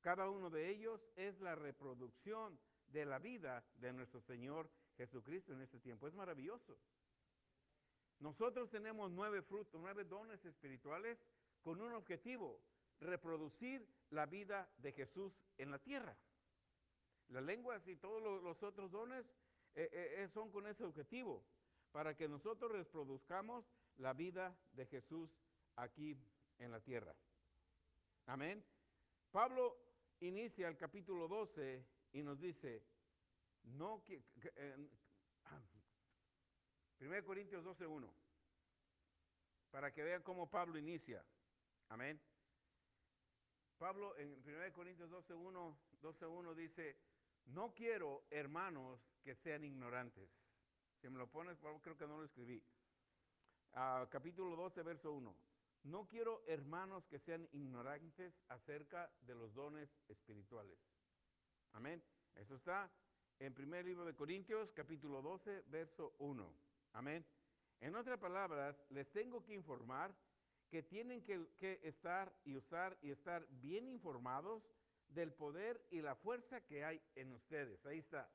Cada uno de ellos es la reproducción de la vida de nuestro Señor Jesucristo en este tiempo. Es maravilloso. Nosotros tenemos 9 frutos, 9 dones espirituales con un objetivo: reproducir la vida de Jesús en la tierra. Las lenguas y todos los otros dones son con ese objetivo, para que nosotros reproduzcamos la vida de Jesús aquí en la tierra. Amén. Pablo inicia el capítulo 12 y nos dice, 1 Corintios 12:1, para que vean cómo Pablo inicia. Amén. Pablo en 1 Corintios 12:1 dice, no quiero, hermanos, que sean ignorantes. Si me lo pones, creo que no lo escribí. Capítulo 12, verso 1. No quiero, hermanos, que sean ignorantes acerca de los dones espirituales. Amén. Eso está en 1 libro de Corintios, capítulo 12, verso 1. Amén. En otras palabras, les tengo que informar que tienen que estar y usar y estar bien informados del poder y la fuerza que hay en ustedes. Ahí está.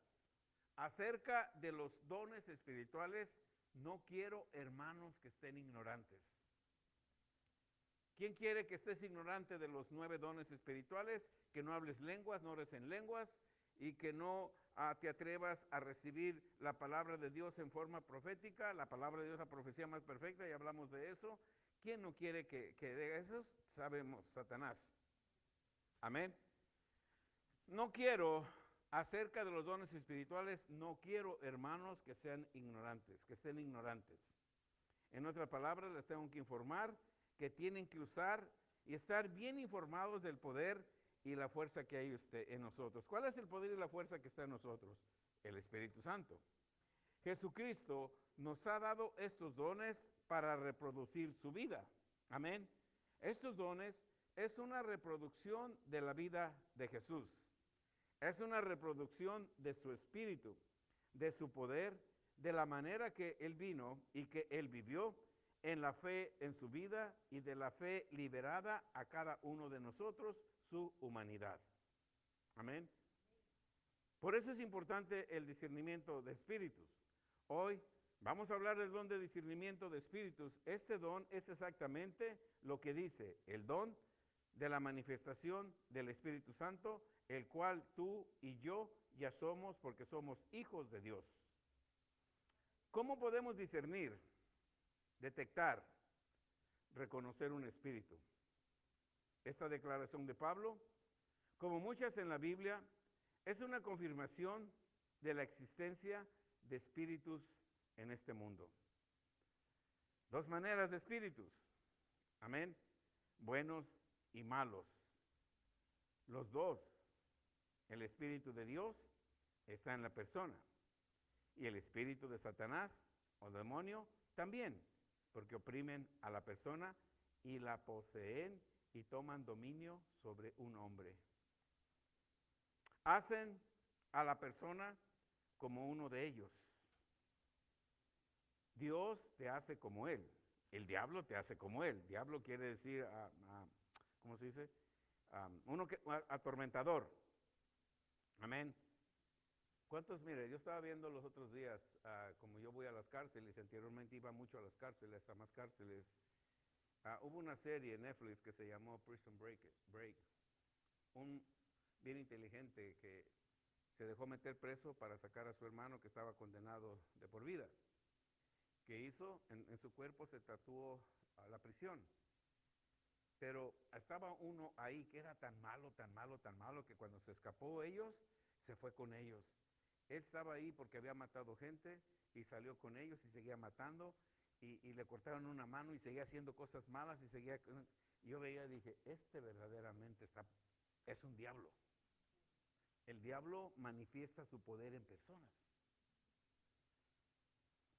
Acerca de los dones espirituales, no quiero, hermanos, que estén ignorantes. ¿Quién quiere que estés ignorante de los 9 dones espirituales? Que no hables lenguas, no ores en lenguas y que no te atrevas a recibir la palabra de Dios en forma profética. La palabra de Dios es la profecía más perfecta y hablamos de eso. ¿Quién no quiere que de esos? Sabemos, Satanás. Amén. No quiero, acerca de los dones espirituales, no quiero, hermanos, que sean ignorantes, que estén ignorantes. En otras palabras, les tengo que informar que tienen que usar y estar bien informados del poder y la fuerza que hay en nosotros. ¿Cuál es el poder y la fuerza que está en nosotros? El Espíritu Santo. Jesucristo nos ha dado estos dones para reproducir su vida. Amén. Estos dones es una reproducción de la vida de Jesús. Es una reproducción de su espíritu, de su poder, de la manera que Él vino y que Él vivió en la fe en su vida y de la fe liberada a cada uno de nosotros su humanidad. Amén. Por eso es importante el discernimiento de espíritus. Hoy vamos a hablar del don de discernimiento de espíritus. Este don es exactamente lo que dice, el don de la manifestación del Espíritu Santo, el cual tú y yo ya somos porque somos hijos de Dios. ¿Cómo podemos discernir, detectar, reconocer un espíritu? Esta declaración de Pablo, como muchas en la Biblia, es una confirmación de la existencia de espíritus en este mundo. Dos maneras de espíritus, amén, buenos y malos. Los dos, el espíritu de Dios está en la persona y el espíritu de Satanás o demonio también, porque oprimen a la persona y la poseen y toman dominio sobre un hombre. Hacen a la persona como uno de ellos. Dios te hace como Él. El diablo te hace como Él. Diablo quiere decir, ¿cómo se dice? Atormentador. Amén. ¿Cuántos? Mire, yo estaba viendo los otros días, como yo voy a las cárceles, anteriormente iba mucho a las cárceles, a más cárceles. Hubo una serie en Netflix que se llamó Prison Break. Un bien inteligente que se dejó meter preso para sacar a su hermano que estaba condenado de por vida. ¿Qué hizo? En su cuerpo se tatuó a la prisión. Pero estaba uno ahí que era tan malo, tan malo, tan malo, que cuando se escapó ellos, se fue con ellos. Él estaba ahí porque había matado gente y salió con ellos y seguía matando y le cortaron una mano y seguía haciendo cosas malas y seguía. Yo veía y dije, verdaderamente es un diablo. El diablo manifiesta su poder en personas.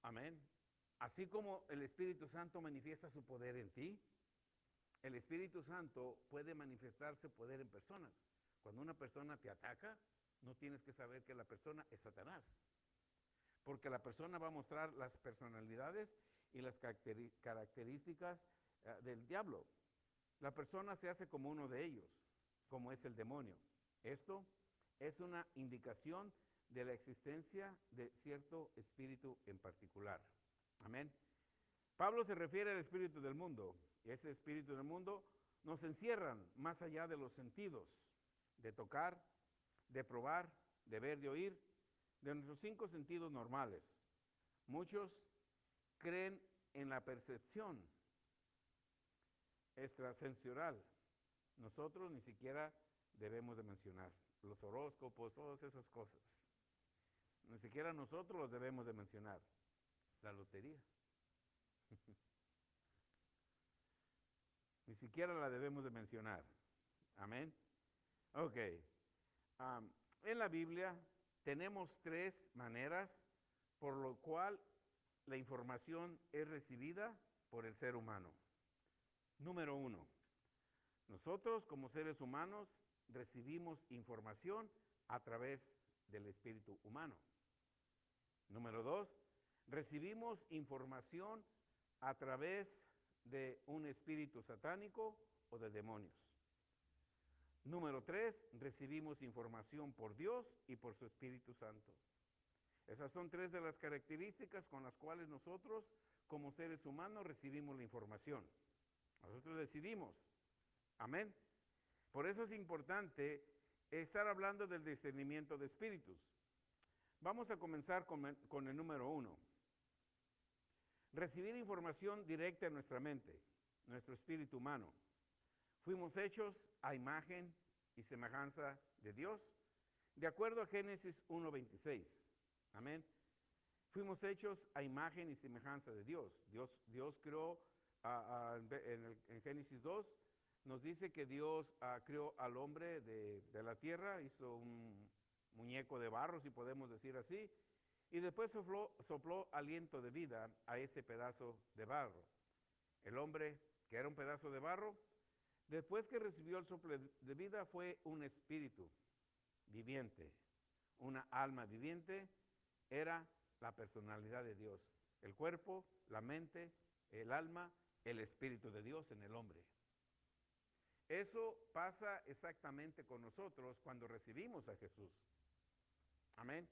Amén. Así como el Espíritu Santo manifiesta su poder en ti, el Espíritu Santo puede manifestar su poder en personas. Cuando una persona te ataca, no tienes que saber que la persona es Satanás. Porque la persona va a mostrar las personalidades y las características del diablo. La persona se hace como uno de ellos, como es el demonio. Esto es una indicación de la existencia de cierto espíritu en particular. Amén. Pablo se refiere al espíritu del mundo, y ese espíritu del mundo nos encierran más allá de los sentidos, de tocar, de probar, de ver, de oír, de nuestros 5 sentidos normales. Muchos creen en la percepción extrasensorial. Nosotros ni siquiera debemos de mencionar los horóscopos, todas esas cosas. Ni siquiera nosotros los debemos de mencionar. La lotería. Ni siquiera la debemos de mencionar. Amén. Ok. En la Biblia tenemos 3 maneras por lo cual la información es recibida por el ser humano. Número 1. Nosotros como seres humanos recibimos información a través del espíritu humano. Número 2. Recibimos información a través de un espíritu satánico o de demonios. Número 3, recibimos información por Dios y por su Espíritu Santo. Esas son 3 de las características con las cuales nosotros, como seres humanos, recibimos la información. Nosotros decidimos. Amén. Por eso es importante estar hablando del discernimiento de espíritus. Vamos a comenzar con el número 1. Recibir información directa en nuestra mente, nuestro espíritu humano. Fuimos hechos a imagen y semejanza de Dios, de acuerdo a Génesis 1:26. Amén. Fuimos hechos a imagen y semejanza de Dios. Dios creó, en Génesis 2, nos dice que Dios creó al hombre de la tierra, hizo un muñeco de barro, si podemos decir así, y después sopló aliento de vida a ese pedazo de barro. El hombre, que era un pedazo de barro, después que recibió el soplo de vida, fue un espíritu viviente, una alma viviente, era la personalidad de Dios. El cuerpo, la mente, el alma, el Espíritu de Dios en el hombre. Eso pasa exactamente con nosotros cuando recibimos a Jesús. Amén.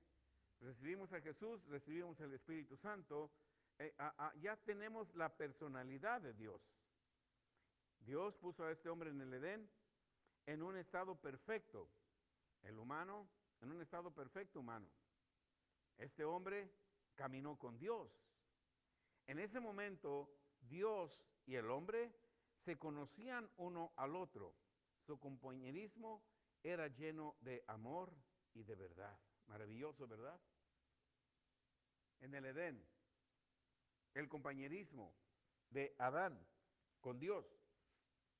Recibimos a Jesús, recibimos el Espíritu Santo, ya tenemos la personalidad de Dios. Dios puso a este hombre en el Edén en un estado perfecto, el humano en un estado perfecto humano. Este hombre caminó con Dios. En ese momento, Dios y el hombre se conocían uno al otro. Su compañerismo era lleno de amor y de verdad. Maravilloso, ¿verdad? En el Edén, el compañerismo de Adán con Dios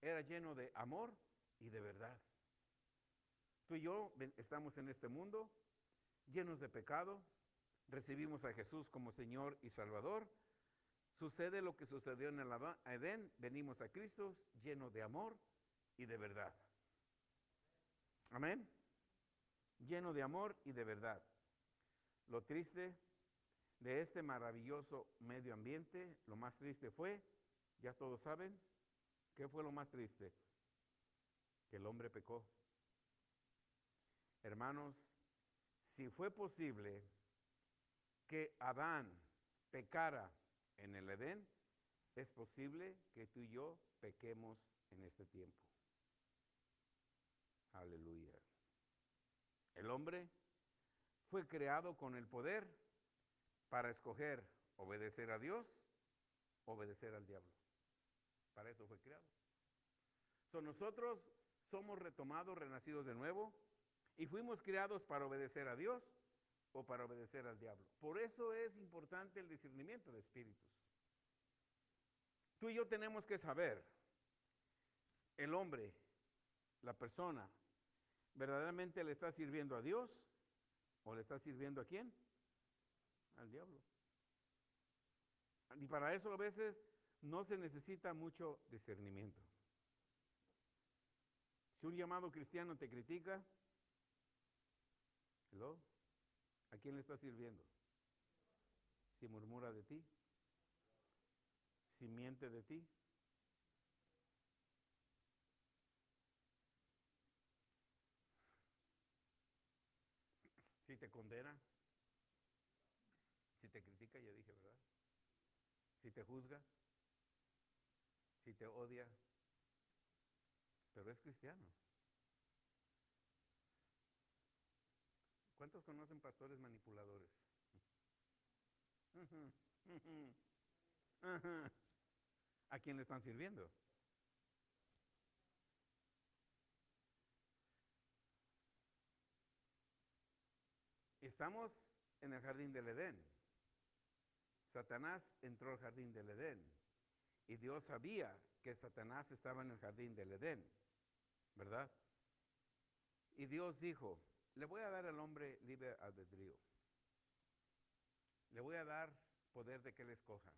era lleno de amor y de verdad. Tú y yo estamos en este mundo llenos de pecado, recibimos a Jesús como Señor y Salvador, sucede lo que sucedió en el Edén, venimos a Cristo lleno de amor y de verdad. Amén. Lleno de amor y de verdad. Lo triste de este maravilloso medio ambiente, lo más triste fue, ya todos saben, ¿qué fue lo más triste? Que el hombre pecó. Hermanos, si fue posible que Adán pecara en el Edén, es posible que tú y yo pequemos en este tiempo. Aleluya. El hombre fue creado con el poder para escoger obedecer a Dios, obedecer al diablo. Para eso fue creado. Nosotros somos retomados, renacidos de nuevo, y fuimos creados para obedecer a Dios o para obedecer al diablo. Por eso es importante el discernimiento de espíritus. Tú y yo tenemos que saber, el hombre, la persona, ¿verdaderamente le está sirviendo a Dios o le está sirviendo a quién? Al diablo. Y para eso a veces no se necesita mucho discernimiento. Si un llamado cristiano te critica, ¿hello? ¿A quién le está sirviendo? Si murmura de ti, si miente de ti. Si te condena, si te critica, ya dije, ¿verdad? Si te juzga, si te odia, pero es cristiano. ¿Cuántos conocen pastores manipuladores? ¿A quién le están sirviendo? Estamos en el jardín del Edén. Satanás entró al jardín del Edén. Y Dios sabía que Satanás estaba en el jardín del Edén, ¿verdad? Y Dios dijo, le voy a dar al hombre libre albedrío. Le voy a dar poder de que él escoja.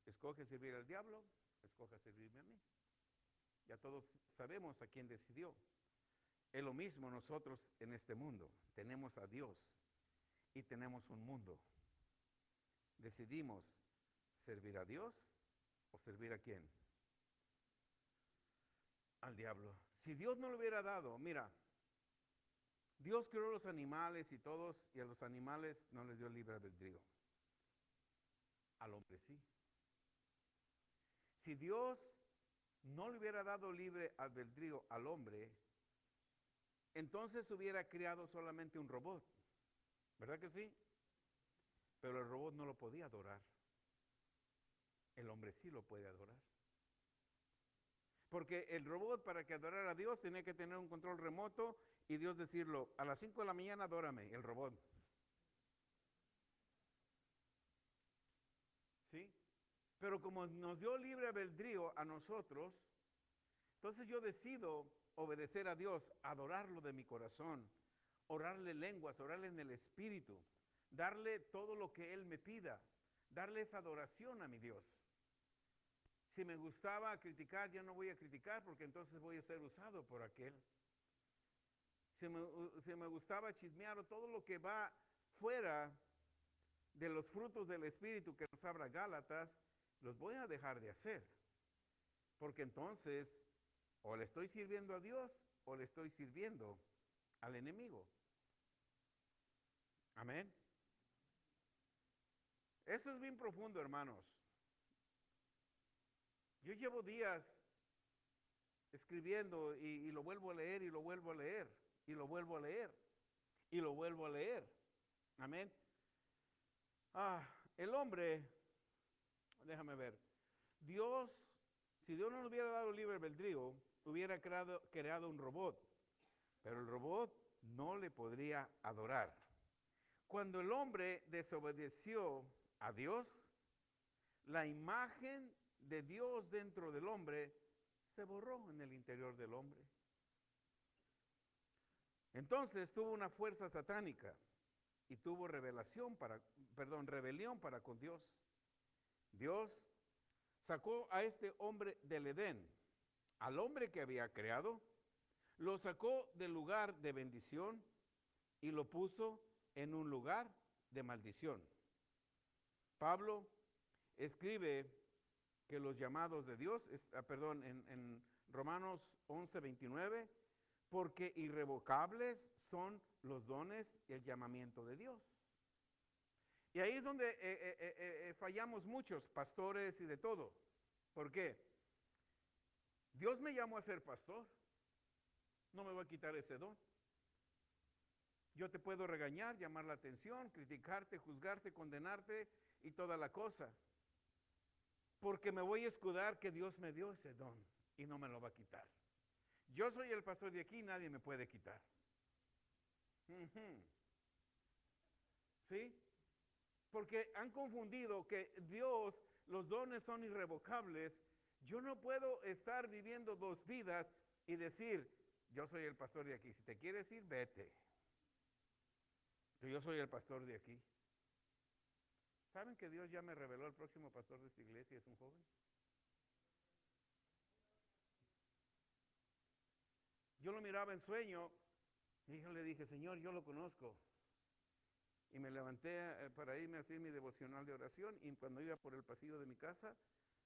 Escoge servir al diablo, escoge servirme a mí. Ya todos sabemos a quién decidió. Es lo mismo nosotros en este mundo. Tenemos a Dios y tenemos un mundo. Decidimos servir a Dios o servir a quién? Al diablo. Si Dios no lo hubiera dado, mira, Dios creó los animales y todos, y a los animales no les dio libre albedrío. Al hombre sí. Si Dios no le hubiera dado libre albedrío al hombre, entonces hubiera creado solamente un robot. ¿Verdad que sí? Pero el robot no lo podía adorar. El hombre sí lo puede adorar. Porque el robot, para que adorara a Dios, tenía que tener un control remoto y Dios decirlo, a las 5 de la mañana adórame, el robot. ¿Sí? Pero como nos dio libre albedrío a nosotros, entonces yo decido obedecer a Dios, adorarlo de mi corazón, orarle lenguas, orarle en el espíritu, darle todo lo que Él me pida, darle esa adoración a mi Dios. Si me gustaba criticar, ya no voy a criticar porque entonces voy a ser usado por aquel. Si me gustaba chismear o todo lo que va fuera de los frutos del Espíritu que nos habla Gálatas, los voy a dejar de hacer. Porque entonces, o le estoy sirviendo a Dios, o le estoy sirviendo al enemigo. Amén. Eso es bien profundo, hermanos. Yo llevo días escribiendo y lo vuelvo a leer y lo vuelvo a leer y lo vuelvo a leer y lo vuelvo a leer. Amén. El hombre, déjame ver, Dios, si Dios no nos hubiera dado libre albedrío, hubiera creado un robot, pero el robot no le podría adorar. Cuando el hombre desobedeció a Dios, la imagen de Dios dentro del hombre se borró en el interior del hombre. Entonces tuvo una fuerza satánica y tuvo rebelión para con Dios. Dios sacó a este hombre del Edén, al hombre que había creado, lo sacó del lugar de bendición y lo puso en un lugar de maldición. Pablo escribe que los llamados de Dios, en Romanos 11:29, porque irrevocables son los dones y el llamamiento de Dios. Y ahí es donde fallamos muchos, pastores y de todo. ¿Por qué? Dios me llamó a ser pastor. No me va a quitar ese don. Yo te puedo regañar, llamar la atención, criticarte, juzgarte, condenarte y toda la cosa. Porque me voy a escudar que Dios me dio ese don y no me lo va a quitar. Yo soy el pastor de aquí, nadie me puede quitar. ¿Sí? Porque han confundido que Dios, los dones son irrevocables. Yo no puedo estar viviendo dos vidas y decir, yo soy el pastor de aquí. Si te quieres ir, vete. Yo soy el pastor de aquí. ¿Saben que Dios ya me reveló el próximo pastor de esta iglesia? Es un joven. Yo lo miraba en sueño y yo le dije, Señor, yo lo conozco. Y me levanté para irme a hacer mi devocional de oración y cuando iba por el pasillo de mi casa,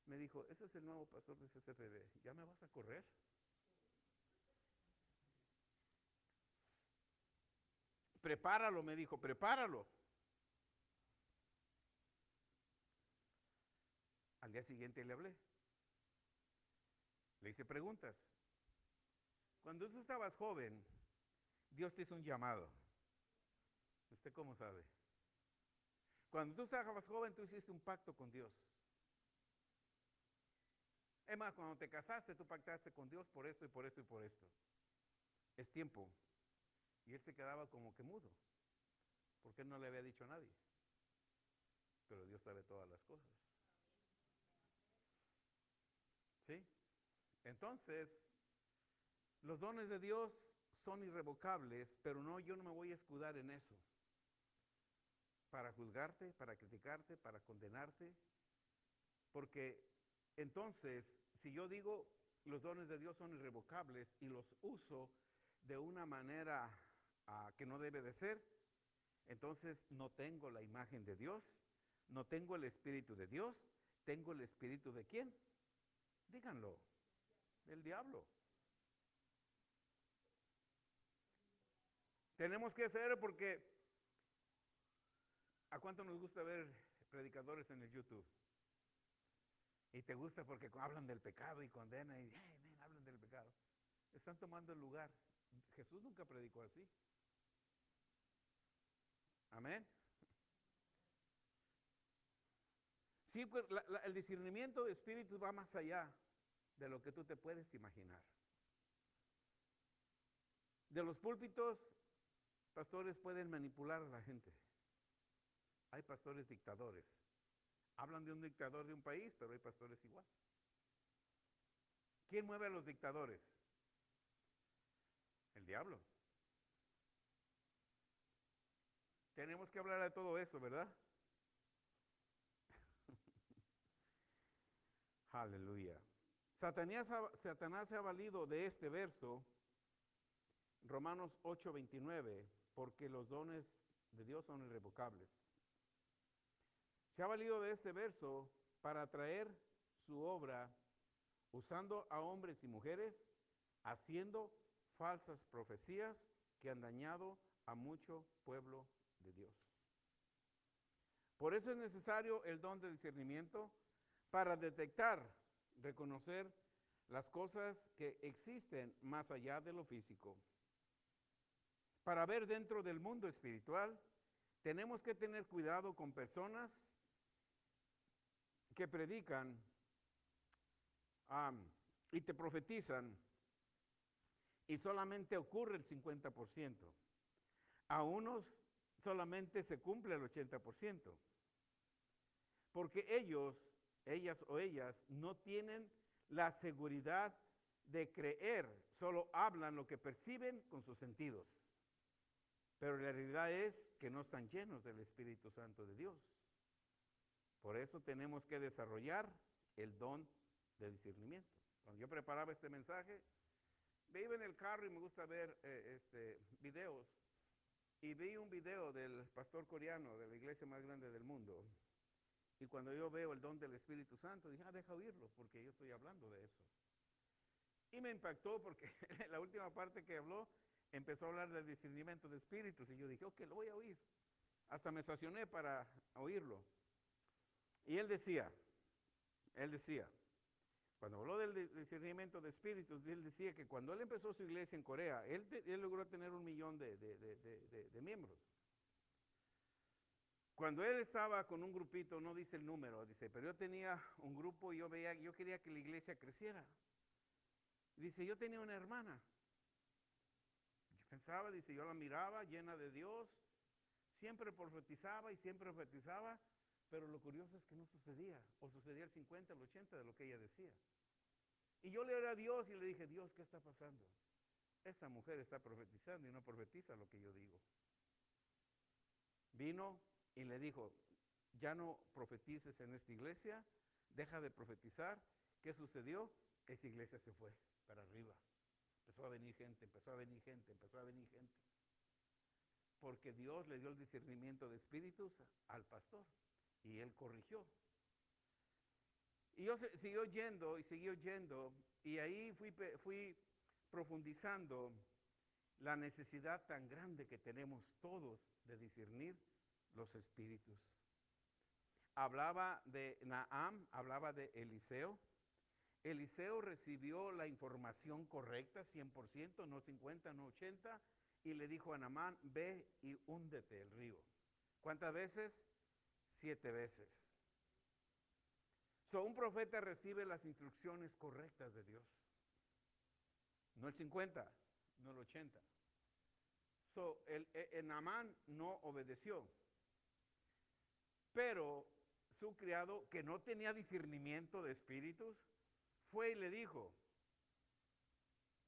me dijo, ese es el nuevo pastor de CCPB, ¿ya me vas a correr? Prepáralo, me dijo, prepáralo. Al día siguiente le hablé. Le hice preguntas. Cuando tú estabas joven, Dios te hizo un llamado. ¿Usted cómo sabe? Cuando tú estabas joven, tú hiciste un pacto con Dios. Es más, cuando te casaste, tú pactaste con Dios por esto y por esto y por esto. Es tiempo. Y él se quedaba como que mudo, porque él no le había dicho a nadie. Pero Dios sabe todas las cosas. ¿Sí? Entonces, los dones de Dios son irrevocables, pero no, yo no me voy a escudar en eso. Para juzgarte, para criticarte, para condenarte. Porque entonces, si yo digo los dones de Dios son irrevocables y los uso de una manera que no debe de ser, entonces no tengo la imagen de Dios, no tengo el Espíritu de Dios, tengo el Espíritu de ¿quién? Díganlo, del diablo. Tenemos que hacer porque ¿a cuánto nos gusta ver predicadores en el YouTube? Y te gusta porque hablan del pecado y condenan y hablan del pecado. Están tomando el lugar. Jesús nunca predicó así. Amén. Sí, pues el discernimiento de espíritus va más allá de lo que tú te puedes imaginar. De los púlpitos, pastores pueden manipular a la gente. Hay pastores dictadores. Hablan de un dictador de un país, pero hay pastores igual. ¿Quién mueve a los dictadores? El diablo. Tenemos que hablar de todo eso, ¿verdad? Aleluya. Satanás se ha valido de este verso, Romanos 8:29, porque los dones de Dios son irrevocables. Se ha valido de este verso para traer su obra usando a hombres y mujeres, haciendo falsas profecías que han dañado a mucho pueblo de Dios. Por eso es necesario el don de discernimiento para detectar, reconocer las cosas que existen más allá de lo físico. Para ver dentro del mundo espiritual, tenemos que tener cuidado con personas que predican y te profetizan y solamente ocurre el 50%. A unos solamente se cumple el 80%. Porque ellas o ellas, no tienen la seguridad de creer, solo hablan lo que perciben con sus sentidos. Pero la realidad es que no están llenos del Espíritu Santo de Dios. Por eso tenemos que desarrollar el don de discernimiento. Cuando yo preparaba este mensaje, me iba en el carro y me gusta ver videos. Y vi un video del pastor coreano de la iglesia más grande del mundo. Y cuando yo veo el don del Espíritu Santo, dije, deja oírlo, porque yo estoy hablando de eso. Y me impactó porque en la última parte que habló, empezó a hablar del discernimiento de espíritus. Y yo dije, ok, lo voy a oír. Hasta me estacioné para oírlo. Y él decía, cuando habló del discernimiento de espíritus, él decía que cuando él empezó su iglesia en Corea, él logró tener 1 millón de miembros. Cuando él estaba con un grupito, no dice el número, dice, pero yo tenía un grupo y yo quería que la iglesia creciera. Dice, yo tenía una hermana. Yo pensaba, dice, yo la miraba llena de Dios, siempre profetizaba, pero lo curioso es que no sucedía, o sucedía el 50, el 80 de lo que ella decía. Y yo le oré a Dios y le dije, Dios, ¿qué está pasando? Esa mujer está profetizando y no profetiza lo que yo digo. Vino y le dijo, ya no profetices en esta iglesia, deja de profetizar. ¿Qué sucedió? Esa iglesia se fue para arriba. Empezó a venir gente. Porque Dios le dio el discernimiento de espíritus al pastor y él corrigió. Y yo siguió yendo y ahí fui profundizando la necesidad tan grande que tenemos todos de discernir los espíritus. Hablaba de Naam, hablaba de Eliseo. Eliseo recibió la información correcta, 100%, no 50, no 80, y le dijo a Naamán, ve y húndete el río. ¿Cuántas veces? 7 veces. Un profeta recibe las instrucciones correctas de Dios. No el 50, no el 80. El Naamán no obedeció. Pero su criado, que no tenía discernimiento de espíritus, fue y le dijo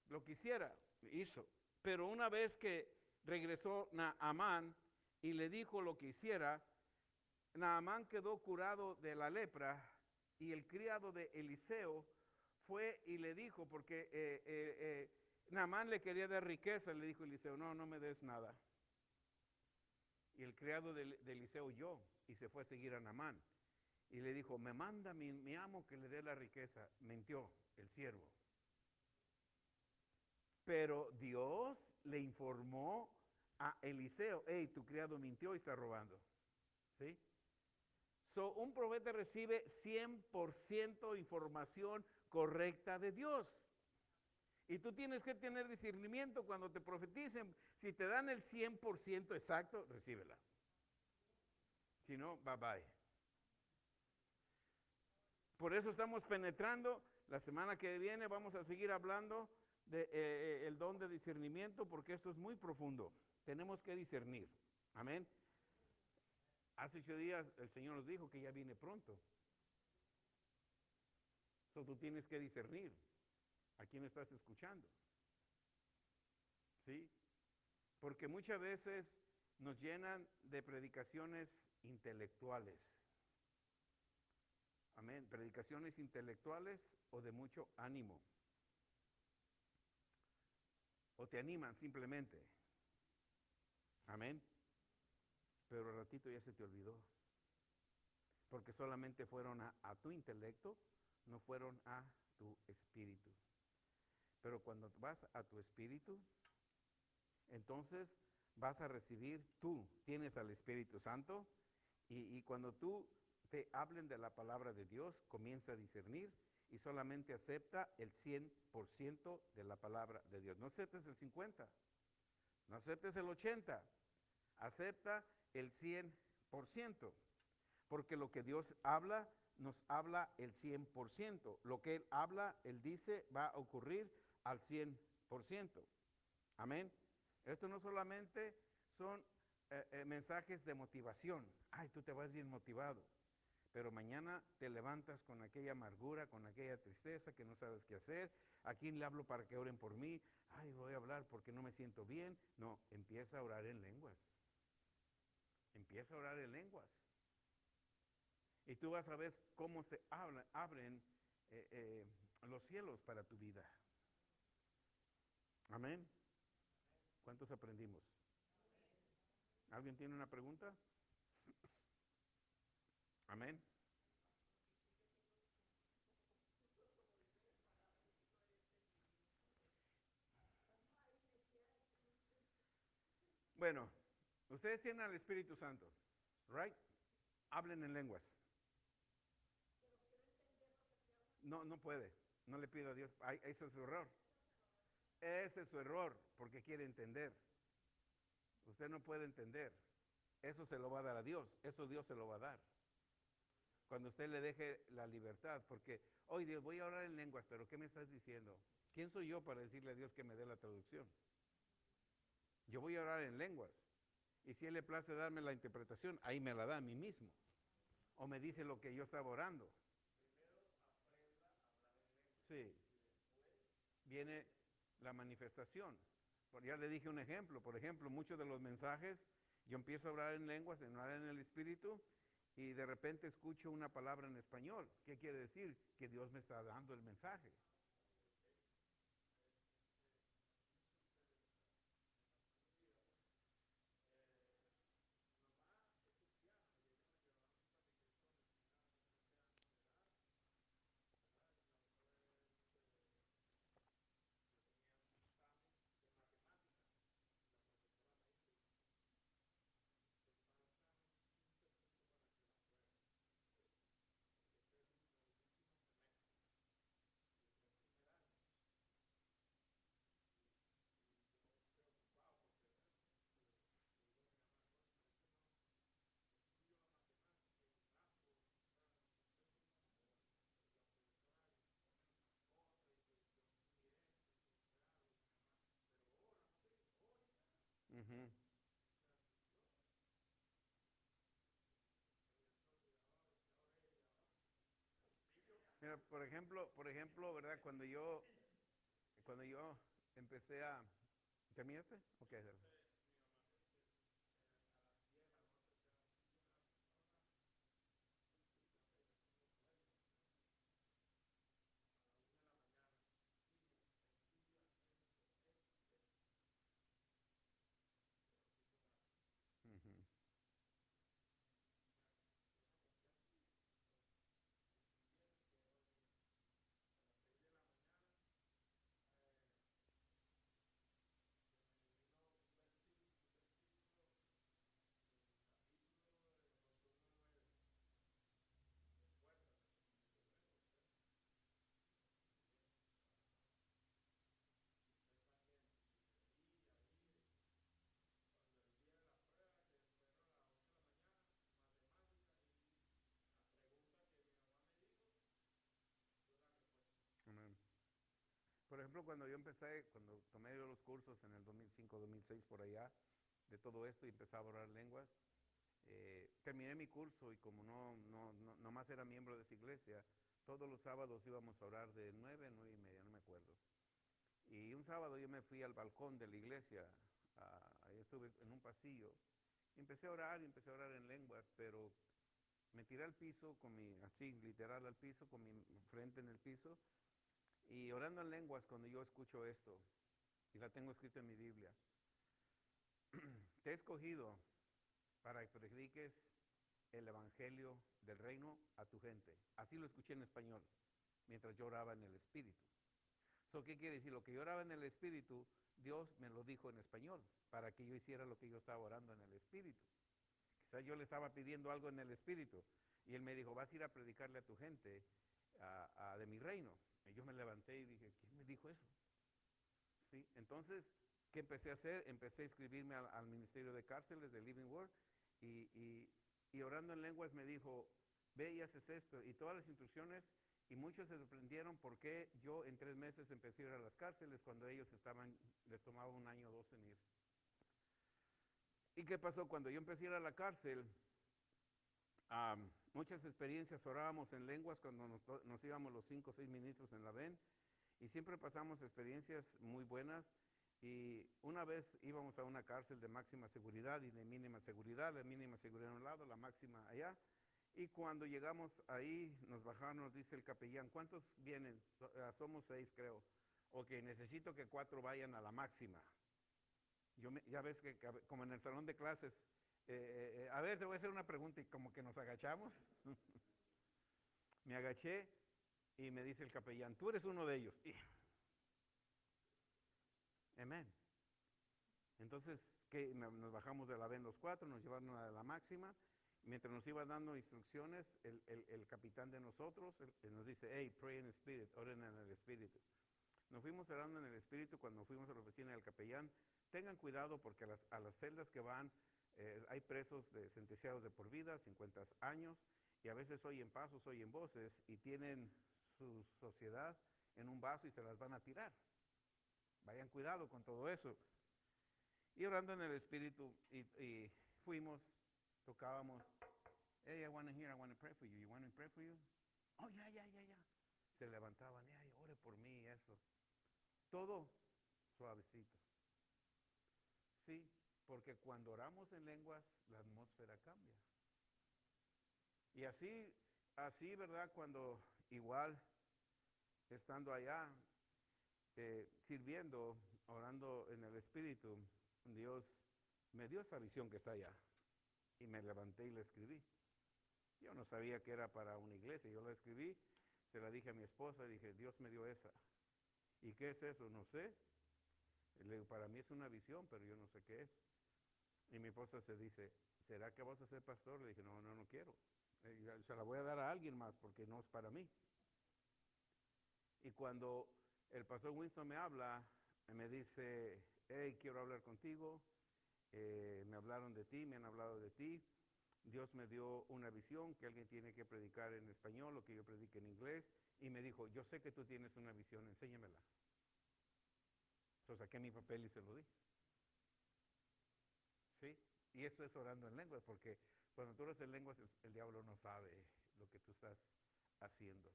lo que hiciera, hizo. Pero una vez que regresó Naamán y le dijo lo que hiciera, Naamán quedó curado de la lepra y el criado de Eliseo fue y le dijo, porque Naamán le quería dar riqueza, le dijo Eliseo, no me des nada. Y el criado de Eliseo oyó y se fue a seguir a Naamán. Y le dijo, me manda mi amo que le dé la riqueza. Mintió el siervo. Pero Dios le informó a Eliseo, hey, tu criado mintió y está robando. ¿Sí? Un profeta recibe 100% información correcta de Dios. Y tú tienes que tener discernimiento cuando te profeticen. Si te dan el 100% exacto, recíbela. Si no, bye bye. Por eso estamos penetrando. La semana que viene vamos a seguir hablando del don de discernimiento, porque esto es muy profundo. Tenemos que discernir. Amén. Hace 8 días el Señor nos dijo que ya viene pronto. Tú tienes que discernir a quién estás escuchando. ¿Sí? Porque muchas veces nos llenan de predicaciones intelectuales. Amén. Predicaciones intelectuales o de mucho ánimo. O te animan simplemente. Amén. Pero al ratito ya se te olvidó. porque solamente fueron a tu intelecto, no fueron a tu espíritu. Pero cuando vas a tu espíritu, entonces vas a recibir, tú tienes al Espíritu Santo, y cuando tú te hablen de la palabra de Dios, comienza a discernir y solamente acepta el 100% de la palabra de Dios. No aceptes el 50%, no aceptes el 80%, acepta el 100%, porque lo que Dios habla, nos habla el 100%. Lo que Él habla, Él dice, va a ocurrir al 100%. Amén. Esto no solamente son mensajes de motivación. Ay, tú te vas bien motivado, pero mañana te levantas con aquella amargura, con aquella tristeza que no sabes qué hacer. ¿A quién le hablo para que oren por mí? Ay, voy a hablar porque no me siento bien. No, empieza a orar en lenguas. Empieza a orar en lenguas. Y tú vas a ver cómo se abren los cielos para tu vida. Amén. ¿Cuántos aprendimos? ¿Alguien tiene una pregunta? Amén. Bueno, ustedes tienen al Espíritu Santo, right? Hablen en lenguas. No, no puede. No le pido a Dios. Ay, ese es su error. Ese es su error, porque quiere entender. Usted no puede entender. Eso se lo va a dar a Dios. Eso Dios se lo va a dar. Cuando usted le deje la libertad, porque, hoy Dios, voy a orar en lenguas, pero ¿qué me estás diciendo? ¿Quién soy yo para decirle a Dios que me dé la traducción? Yo voy a orar en lenguas. Y si Él le place darme la interpretación, ahí me la da a mí mismo. O me dice lo que yo estaba orando. Sí. Viene la manifestación. Ya le dije un ejemplo. Por ejemplo, muchos de los mensajes, yo empiezo a hablar en lenguas, en orar en el Espíritu, y de repente escucho una palabra en español. ¿Qué quiere decir? Que Dios me está dando el mensaje. Ujú. Mira, por ejemplo, ¿verdad? Cuando yo empecé a... ¿Terminaste? Ok. Ujú. Amén. Por ejemplo, cuando tomé yo los cursos en el 2005, 2006, por allá, de todo esto y empezaba a orar lenguas, terminé mi curso y como no más era miembro de esa iglesia, todos los sábados íbamos a orar de 9 a 9 y media, no me acuerdo. Y un sábado yo me fui al balcón de la iglesia, ahí estuve en un pasillo, y empecé a orar en lenguas, pero me tiré al piso, así literal al piso, con mi frente en el piso, y orando en lenguas cuando yo escucho esto, y la tengo escrita en mi Biblia. Te he escogido para que prediques el evangelio del reino a tu gente. Así lo escuché en español, mientras yo oraba en el Espíritu. ¿Qué quiere decir? Lo que yo oraba en el Espíritu, Dios me lo dijo en español, para que yo hiciera lo que yo estaba orando en el Espíritu. Quizás yo le estaba pidiendo algo en el Espíritu, y Él me dijo, vas a ir a predicarle a tu gente de mi reino. Y yo me levanté y dije, ¿quién me dijo eso? ¿Sí? Entonces, ¿qué empecé a hacer? Empecé a inscribirme al Ministerio de Cárceles de Living Word, y orando en lenguas me dijo, ve y haces esto, y todas las instrucciones, y muchos se sorprendieron porque yo en 3 meses empecé a ir a las cárceles cuando ellos les tomaba 1 año o 2 en ir. ¿Y qué pasó? Cuando yo empecé a ir a la cárcel, muchas experiencias, orábamos en lenguas cuando nos íbamos los 5 o 6 ministros en la VEN, y siempre pasamos experiencias muy buenas. Y una vez íbamos a una cárcel de máxima seguridad y de mínima seguridad, la mínima seguridad a un lado, la máxima allá. Y cuando llegamos ahí, nos bajaron, nos dice el capellán, ¿cuántos vienen? Somos 6, creo. Ok, necesito que 4 vayan a la máxima. Ya ves que como en el salón de clases, a ver, te voy a hacer una pregunta, y como que nos agachamos. Me agaché y me dice el capellán, tú eres uno de ellos. Amén. Entonces, nos bajamos de la VEN los 4, nos llevaron a la máxima. Mientras nos iba dando instrucciones, el capitán de nosotros nos dice, hey, pray in the spirit, oren en el espíritu. Nos fuimos orando en el espíritu. Cuando fuimos a la oficina del capellán, tengan cuidado porque a las celdas que van, hay presos sentenciados de por vida, 50 años, y a veces oyen pasos, oyen voces, y tienen su sociedad en un vaso y se las van a tirar. Vayan cuidado con todo eso. Y orando en el espíritu, y fuimos, tocábamos, hey, I want to hear, I want to pray for you. You want me to pray for you? Oh, ya. Se levantaban, ore por mí, eso. Todo suavecito. Sí, porque cuando oramos en lenguas, la atmósfera cambia. Y así, ¿verdad? Cuando igual, estando allá, sirviendo, orando en el espíritu, Dios me dio esa visión que está allá. Y me levanté y la escribí. Yo no sabía que era para una iglesia. Yo la escribí, se la dije a mi esposa, dije, Dios me dio esa. ¿Y qué es eso? No sé. Le digo, para mí es una visión, pero yo no sé qué es. Y mi esposa se dice, ¿será que vas a ser pastor? Le dije, no quiero. Se la voy a dar a alguien más porque no es para mí. Y cuando el pastor Winston me habla, me dice, hey, quiero hablar contigo. Me hablaron de ti, me han hablado de ti. Dios me dio una visión que alguien tiene que predicar en español o que yo predique en inglés. Y me dijo, yo sé que tú tienes una visión, enséñamela. Saqué mi papel y se lo di. ¿Sí? Y eso es orando en lenguas, porque cuando tú oras en lenguas, el diablo no sabe lo que tú estás haciendo.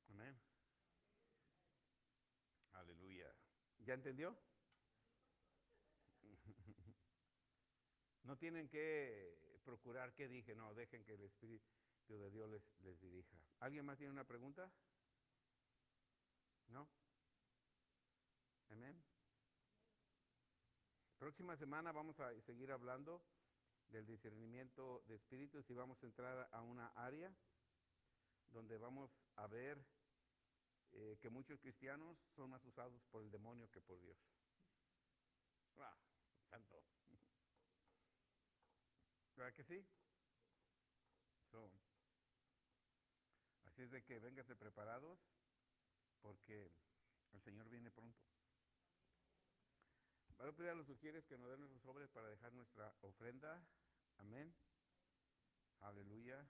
Amén. Aleluya. ¿Ya entendió? No tienen que procurar qué dije, no, dejen que el Espíritu de Dios les dirija. ¿Alguien más tiene una pregunta? ¿No? Amén. Próxima semana vamos a seguir hablando del discernimiento de espíritus y vamos a entrar a una área donde vamos a ver que muchos cristianos son más usados por el demonio que por Dios. Santo. ¿Verdad que sí? Así es de que vénganse preparados porque el Señor viene pronto. Voy a pedir a los sugieres que nos den nuestros sobres para dejar nuestra ofrenda. Amén. Aleluya.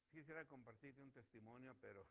Quisiera compartirte un testimonio, pero